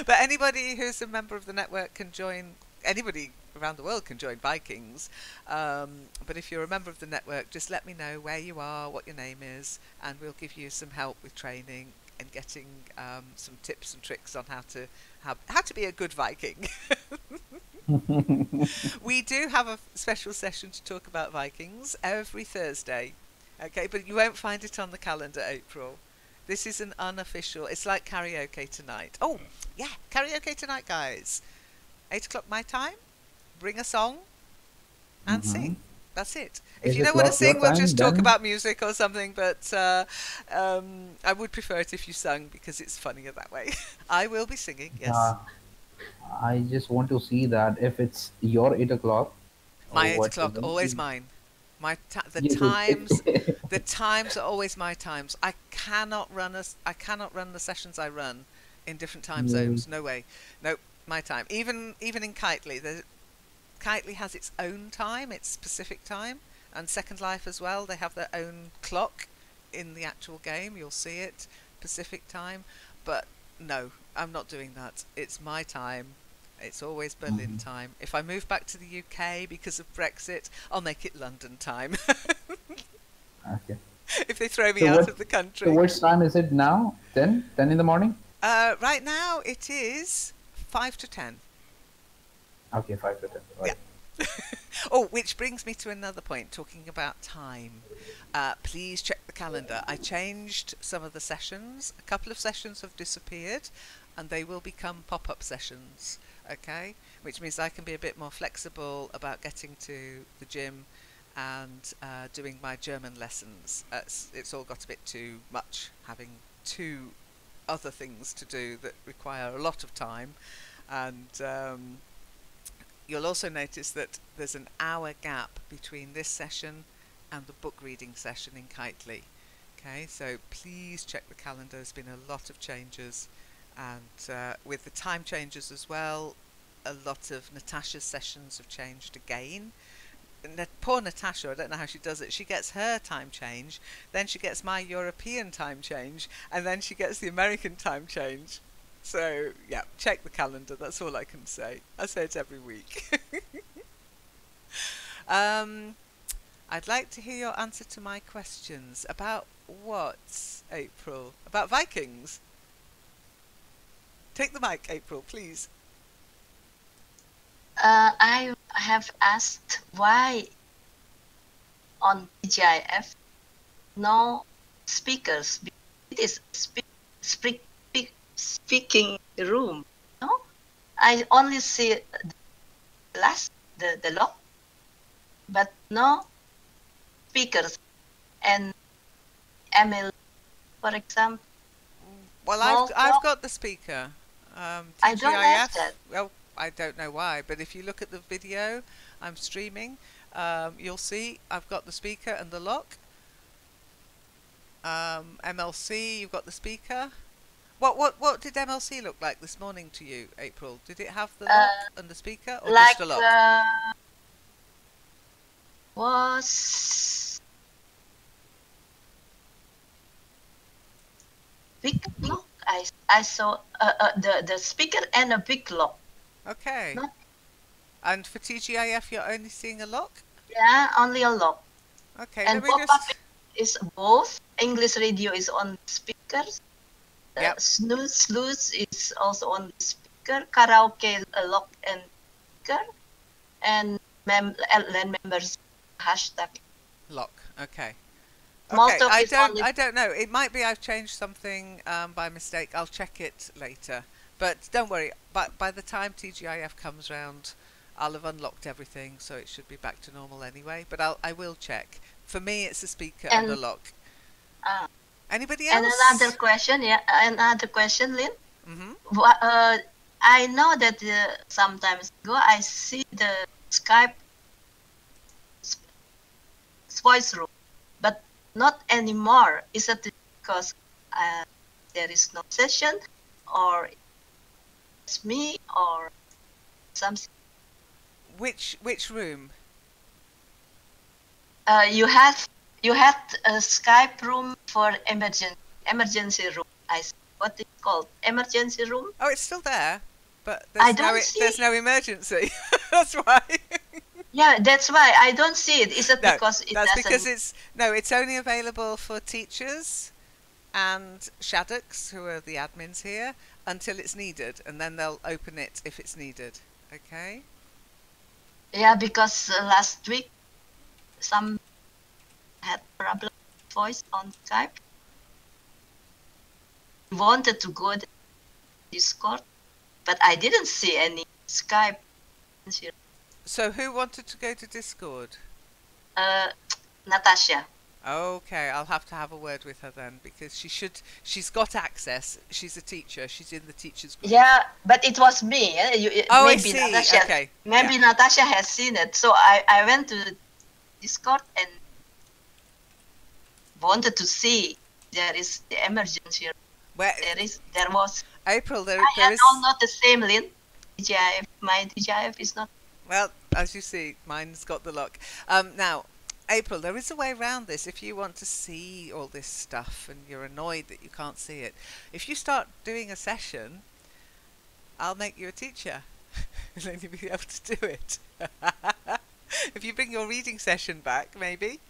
But anybody who's a member of the network can join. Anybody around the world can join Vikings. But if you're a member of the network, just let me know where you are, what your name is, and we'll give you some help with training and getting some tips and tricks on how to be a good Viking. We do have a special session to talk about Vikings every Thursday. Okay, but you won't find it on the calendar, April. This is an unofficial. It's like karaoke tonight. Oh, yeah, karaoke tonight, guys. 8 o'clock my time. Bring a song and Mm-hmm. sing. That's it. If 8 you don't want to o'clock your sing, we'll time, just talk then about music or something. But I would prefer it if you sung because it's funnier that way. I will be singing. Yes, uh, I just want to see that if it's your 8 o'clock or my 8 o'clock, whatever. always mine. The You do. times, the times are always my times. I cannot run the sessions I run in different time You- zones. No way. Nope, my time. Even in Kitely, Kitely has its own time, its specific time, and Second Life as well. They have their own clock in the actual game. You'll see it, Pacific time. But no, I'm not doing that. It's my time. It's always Berlin time. If I move back to the UK because of Brexit, I'll make it London time. Okay. If they throw me So out what? of the So country. which time is it now? 10? 10 in the morning? Right now it is 5 to 10. Okay, 5 to 10. Right. Yeah. Oh, which brings me to another point, talking about time. Please check the calendar. I changed some of the sessions. A couple of sessions have disappeared, and they will become pop-up sessions, okay? Which means I can be a bit more flexible about getting to the gym and doing my German lessons. It's all got a bit too much, having two other things to do that require a lot of time. And you'll also notice that there's an hour gap between this session and the book reading session in Kitely. Okay, so please check the calendar. There's been a lot of changes, and with the time changes as well, a lot of Natasha's sessions have changed again. Poor Natasha, I don't know how she does it. She gets her time change, then she gets my European time change, and then she gets the American time change. So, yeah, check the calendar. That's all I can say. I say it every week. I'd like to hear your answer to my questions. About what, April? About Vikings? Take the mic, April, please. I have asked why on TGIF no speakers. It is speaking room. No, I only see the lock, but no speakers. And Emil, for example, Well, no I've clock. got the speaker. I don't have TGIF. that. Well, I don't know why, but if you look at the video I'm streaming, you'll see I've got the speaker and the lock. MLC, you've got the speaker. What did MLC look like this morning to you, April? Did it have the lock and the speaker, or Like just the lock? was big lock. I saw the speaker and a big lock. Okay. Not, And for TGIF, you're only seeing a lock? yeah, only a lock. Okay, And let me pop-up just... is both. English radio is on speakers. Yep. Snooze is also on the speaker. Karaoke lock and speaker. And LAN members hashtag. Lock, okay. Small Okay, talk is only. I don't know. It might be I've changed something by mistake. I'll check it later. But don't worry. By the time TGIF comes round, I'll have unlocked everything, so it should be back to normal anyway. But I will check. For me, it's a speaker and a lock. Anybody else? And another question, Lynn. Mm-hmm. I know that sometimes ago I see the Skype voice room, but not anymore. Is it because there is no session, or it's me, or something? Which room? You had a Skype room for emergency room. What is called emergency room? Oh, it's still there, but I there's don't see. there's no emergency. That's why. Yeah, that's why I don't see it. Is it No, because it that's doesn't? because it's only available for teachers and Shaddocks, who are the admins here, until it's needed, and then they'll open it if it's needed. Okay. Yeah, because last week some had problem voice on Skype. He wanted to go to Discord, but I didn't see any Skype. So who wanted to go to Discord? Natasha. Okay, I'll have to have a word with her then, because she's got access. She's a teacher. She's in the teachers group. Yeah, but it was me. Oh, I maybe see. Natasha, Okay. maybe Yeah. Natasha has seen it. So I went to Discord and wanted to see there is the emergency. Where There was. April, there I is. know not the same link. DJIF, my DJIF is not. Well, as you see, mine's got the lock. Now, April, there is a way around this. If you want to see all this stuff and you're annoyed that you can't see it, if you start doing a session, I'll make you a teacher. And then you'll be able to do it. If you bring your reading session back, maybe.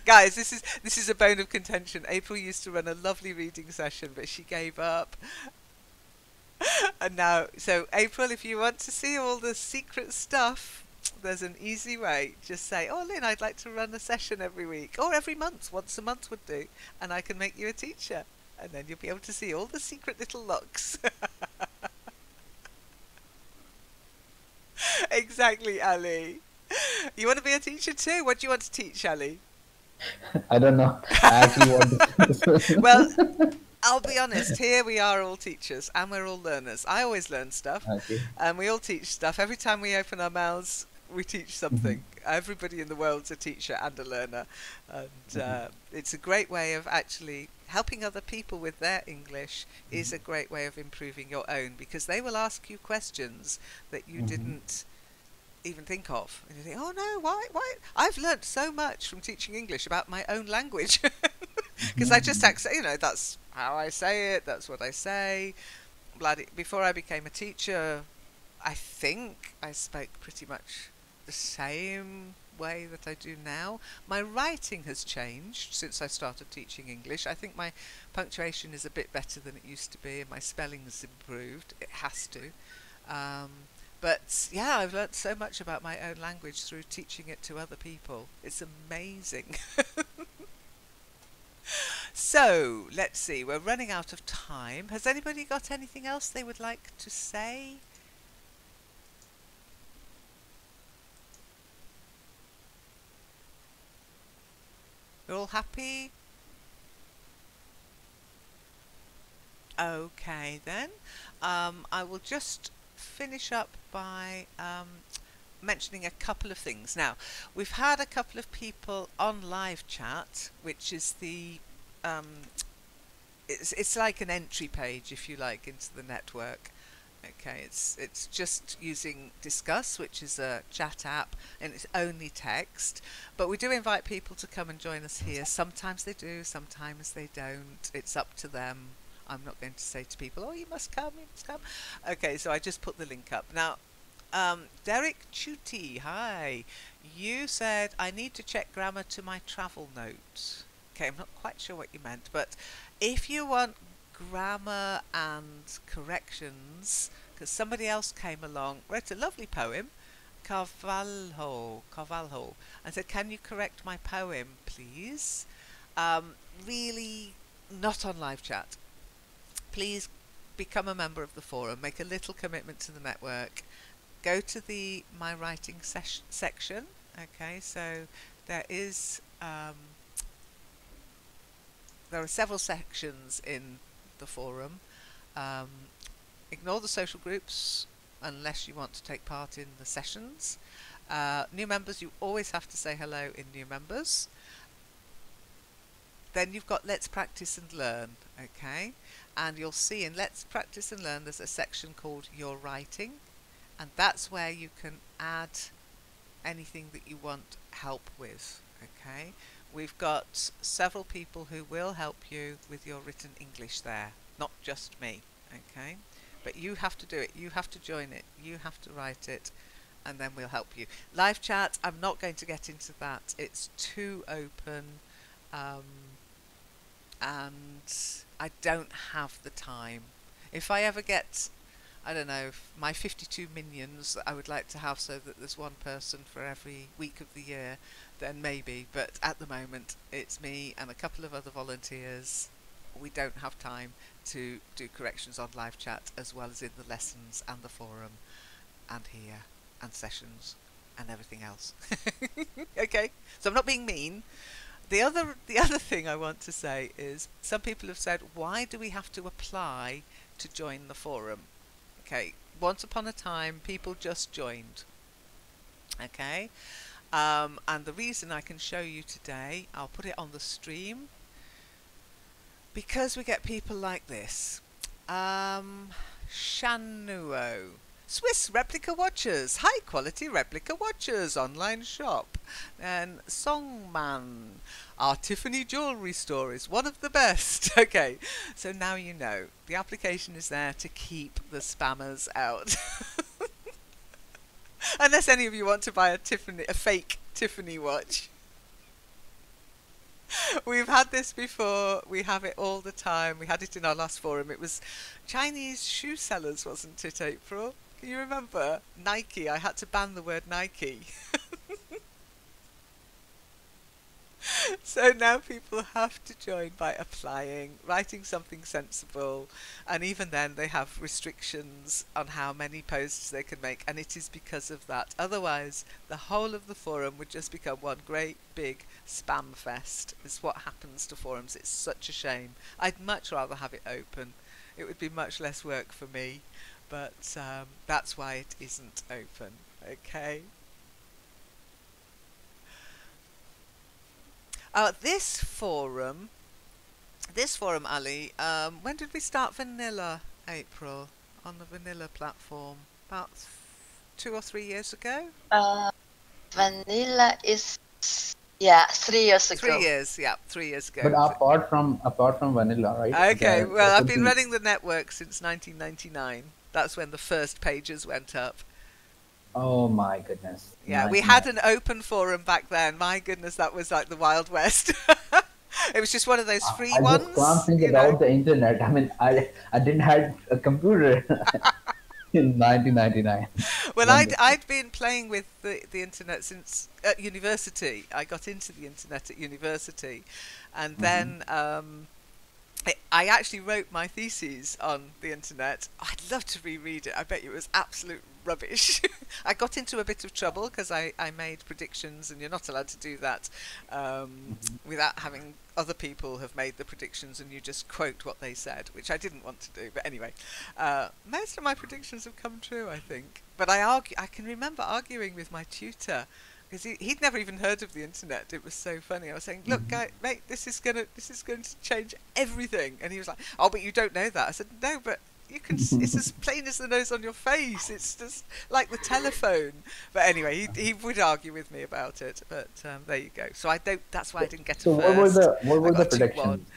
Guys, this is a bone of contention. April used to run a lovely reading session, but she gave up. And now, so April, if you want to see all the secret stuff, there's an easy way. Just say, "Oh, Lynn, I'd like to run a session every week or every month. Once a month would do, and I can make you a teacher." And then you'll be able to see all the secret little locks. Exactly, Ali. You want to be a teacher too? What do you want to teach, Ali? I don't know. I actually want to. Well, I'll be honest, here we are all teachers and we're all learners. I always learn stuff, Okay. and we all teach stuff. Every time we open our mouths, we teach something. Everybody in the world's a teacher and a learner, and it's a great way of actually helping other people with their English. Is a great way of improving your own, because they will ask you questions that you didn't even think of, and you think, "Oh no, why? I've learnt so much from teaching English about my own language." Because I just accept, that's how I say it, that's what I say. Bloody, before I became a teacher, I think I spoke pretty much the same way that I do now. My writing has changed since I started teaching English. I think my punctuation is a bit better than it used to be, and my spelling has improved. It has to. But yeah, I've learnt so much about my own language through teaching it to other people. It's amazing. So, let's see, we're running out of time. Has anybody got anything else they would like to say? You're all happy? Okay then. I will just finish up by mentioning a couple of things. Now, we've had a couple of people on live chat, which is the it's like an entry page, if you like, into the network. Okay, it's just using Discuss, which is a chat app, and it's only text. But we do invite people to come and join us here. Sometimes they do, sometimes they don't. It's up to them. I'm not going to say to people, "Oh, you must come, you must come." Okay, so I just put the link up. Now, Derek Chuti, hi. You said, "I need to check grammar to my travel note." Okay, I'm not quite sure what you meant, but if you want grammar and corrections, because somebody else came along, wrote a lovely poem, Carvalho, and said, "Can you correct my poem, please?" Really not on live chat. Please become a member of the forum, make a little commitment to the network, go to the My Writing section. Okay, so there is there are several sections in the forum. Ignore the social groups unless you want to take part in the sessions. New members, you always have to say hello in new members. Then you've got Let's Practice and Learn, okay? And you'll see in Let's Practice and Learn there's a section called Your Writing, and that's where you can add anything that you want help with, okay? We've got several people who will help you with your written English there, not just me, okay? But you have to do it, you have to join it, you have to write it, and then we'll help you. Live chat, I'm not going to get into that, it's too open, and I don't have the time. If I ever get I don't know, my 52 minions that I would like to have so that there's one person for every week of the year, then maybe. But at the moment, it's me and a couple of other volunteers. We don't have time to do corrections on live chat as well as in the lessons and the forum and here and sessions and everything else. Okay, so I'm not being mean. The other thing I want to say is some people have said, why do we have to apply to join the forum? Okay, once upon a time, people just joined. Okay, and the reason I can show you today, I'll put it on the stream, because we get people like this. Shanuo. Swiss replica watches, high quality replica watches, online shop. And Songman, our Tiffany jewellery store is one of the best. Okay, so now you know. The application is there to keep the spammers out. Unless any of you want to buy a fake Tiffany watch. We've had this before. We have it all the time. We had it in our last forum. It was Chinese shoe sellers, wasn't it, April? Can you remember? Nike. I had to ban the word Nike. So now people have to join by applying, writing something sensible, and even then they have restrictions on how many posts they can make, and it is because of that. Otherwise, the whole of the forum would just become one great big spam fest. It's what happens to forums. It's such a shame. I'd much rather have it open. It would be much less work for me, but that's why it isn't open. Okay. This forum, Ali, when did we start vanilla, April, on the vanilla platform? About 2 or 3 years ago? Vanilla is, yeah, 3 years ago. 3 years, yeah, 3 years ago. But apart from vanilla, right? Okay, well, I've been running the network since 1999. That's when the first pages went up. Oh my goodness. Yeah, we had an open forum back then. My goodness, that was like the Wild West. It was just one of those free ones. I just can't think about the internet. I mean, I didn't have a computer in 1999. Well, I'd been playing with the internet since at university. I got into the internet at university, and then I actually wrote my theses on the internet. I'd love to reread it. I bet you it was absolute rubbish. I got into a bit of trouble because I made predictions, and you're not allowed to do that without having other people have made the predictions and you just quote what they said, which I didn't want to do. But anyway, most of my predictions have come true, I think. But I can remember arguing with my tutor, because he'd never even heard of the internet. It was so funny. I was saying, "Look, guy, mate, this is going to change everything," and he was like, "Oh, but you don't know that." I said, "No, but you can. It's as plain as the nose on your face. It's just like the telephone." But anyway, he would argue with me about it. But there you go. So I don't. That's why I didn't get a first. What were the predictions?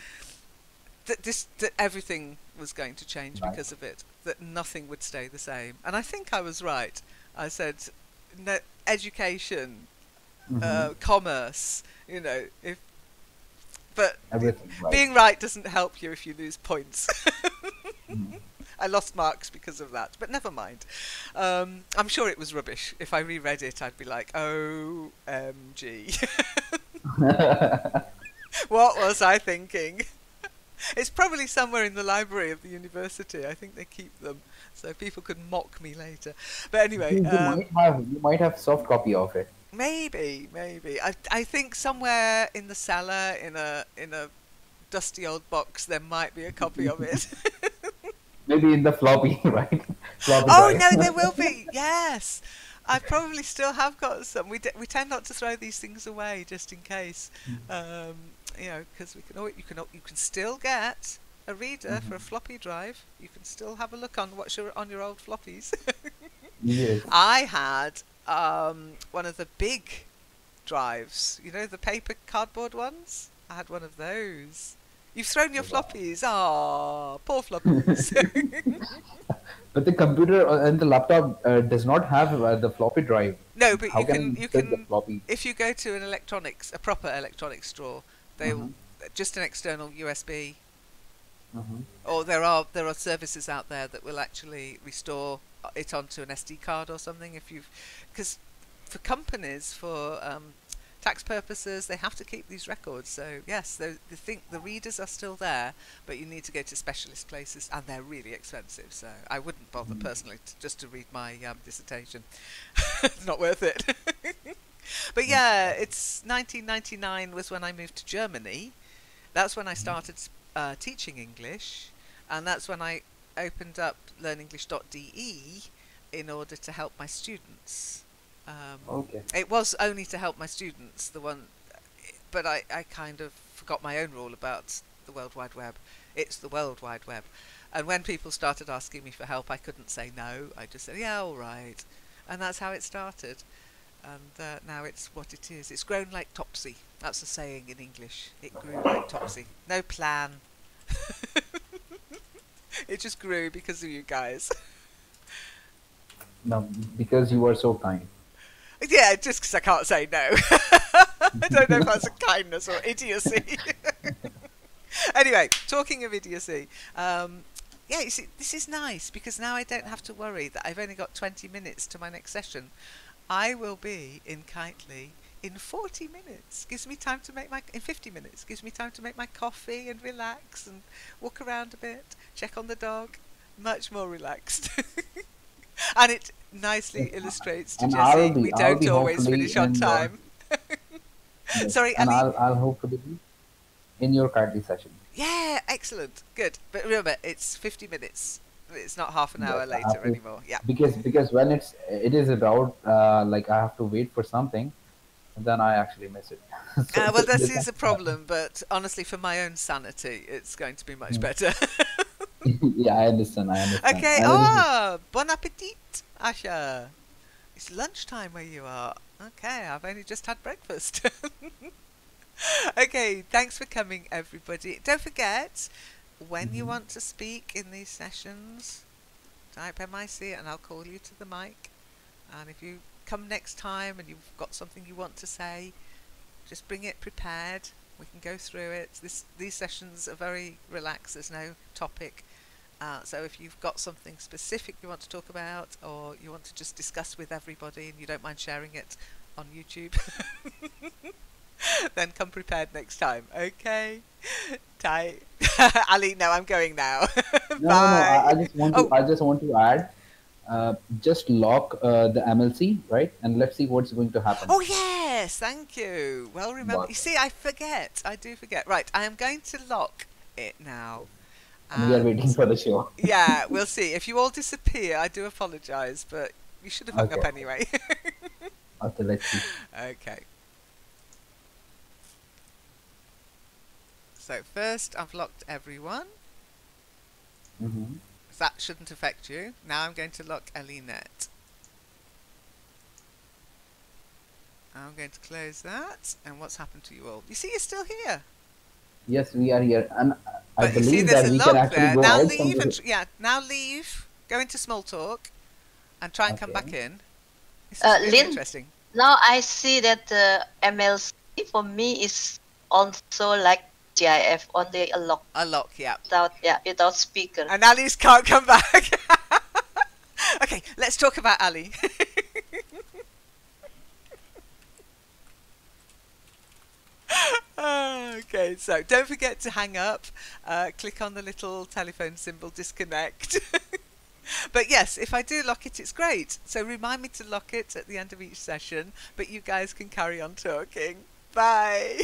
That everything was going to change because of it. That nothing would stay the same. And I think I was right. I said, no, education, commerce. But being right doesn't help you if you lose points. I lost marks because of that, but never mind. I'm sure it was rubbish. If I reread it, I'd be like, OMG. What was I thinking? It's probably somewhere in the library of the university. I think they keep them, so people could mock me later. But anyway, you might have soft copy of it. Maybe. I think somewhere in the cellar, in a dusty old box, there might be a copy of it. Maybe in the floppy, right? Floppy drive. No, there will be. Yes, I probably still have got some. We tend not to throw these things away just in case, because you can still get a reader for a floppy drive. You can still have a look on what's on your old floppies. Yes. I had one of the big drives, the paper cardboard ones. I had one of those. You've thrown your floppies. Ah, poor floppies. But the computer and the laptop does not have the floppy drive. No, but you can the floppy? If you go to a proper electronics store, they'll just an external USB Mhm. Or there are services out there that will actually restore it onto an SD card or something if you've, because for companies, for tax purposes, they have to keep these records. So yes, the readers are still there, but you need to go to specialist places, and they're really expensive. So I wouldn't bother personally just to read my dissertation. It's not worth it. But yeah, it's 1999 was when I moved to Germany. That's when I started teaching English, and that's when I opened up learnenglish.de in order to help my students. Okay. It was only to help my students, the one, but I kind of forgot my own rule about the World Wide Web. It's the World Wide Web. And when people started asking me for help, I couldn't say no. I just said, yeah, all right. And that's how it started. And now it's what it is. It's grown like topsy. That's a saying in English. It grew like topsy. No plan. It just grew because of you guys. No, because you were so kind. Yeah, just because I can't say no. I don't know if that's a kindness or idiocy. Anyway, talking of idiocy, yeah, you see, this is nice because now I don't have to worry that I've only got 20 minutes to my next session. I will be in Kitely in 40 minutes. Gives me time to make in 50 minutes. Gives me time to make my coffee and relax and walk around a bit, check on the dog. Much more relaxed. And it nicely illustrates to And Jessie, we I'll don't be always hopefully finish on in time. yes, Sorry, and Ali? I'll hopefully be in your kindly session. Yeah, excellent. Good. But remember, it's 50 minutes. It's not half an hour Yes, I later have to, anymore. Yeah. because when it is about like I have to wait for something, then I actually miss it. So Well, this this is a problem, but honestly, for my own sanity, it's going to be much Mm. better. Yeah, I understand. I understand. Okay. And it is Oh, bon appetit, Asha. It's lunchtime where you are. Okay, I've only just had breakfast. Okay, thanks for coming, everybody. Don't forget, when you want to speak in these sessions, type MIC and I'll call you to the mic. And if you come next time and you've got something you want to say, just bring it prepared. We can go through it. These sessions are very relaxed. There's no topic. So if you've got something specific you want to talk about, or you want to just discuss with everybody and you don't mind sharing it on YouTube, then come prepared next time. Okay? Tight. Ali, no, I'm going now. no. I Bye. just want to Oh, add. Just lock the MLC, right? And let's see what's going to happen. oh yes, thank you. Well remember. You But see, I forget. I do forget. Right, I am going to lock it now. and we are And waiting for the show. yeah, we'll see. If you all disappear, I do apologise, but you should have hung up Okay. anyway. Okay, let's see. Okay. So first, I've locked everyone. Hmm. That shouldn't affect you. Now I'm going to lock Elinette. I'm going to close that. And what's happened to you all? You see, you're still here. Yes, we are here, and I But you see, believe there's that a we can log actually there. go Now out from leave and the. now leave. Go into small talk, and try and come back Okay. in. This is really Lynn, interesting. now I see that MLC for me is also like GIF, only a lock A lock, yeah. without speaker. And Ali's can't come back. Okay, let's talk about Ali. Okay, so don't forget to hang up. Click on the little telephone symbol, disconnect. But yes, if I do lock it, it's great. So remind me to lock it at the end of each session, but you guys can carry on talking. Bye.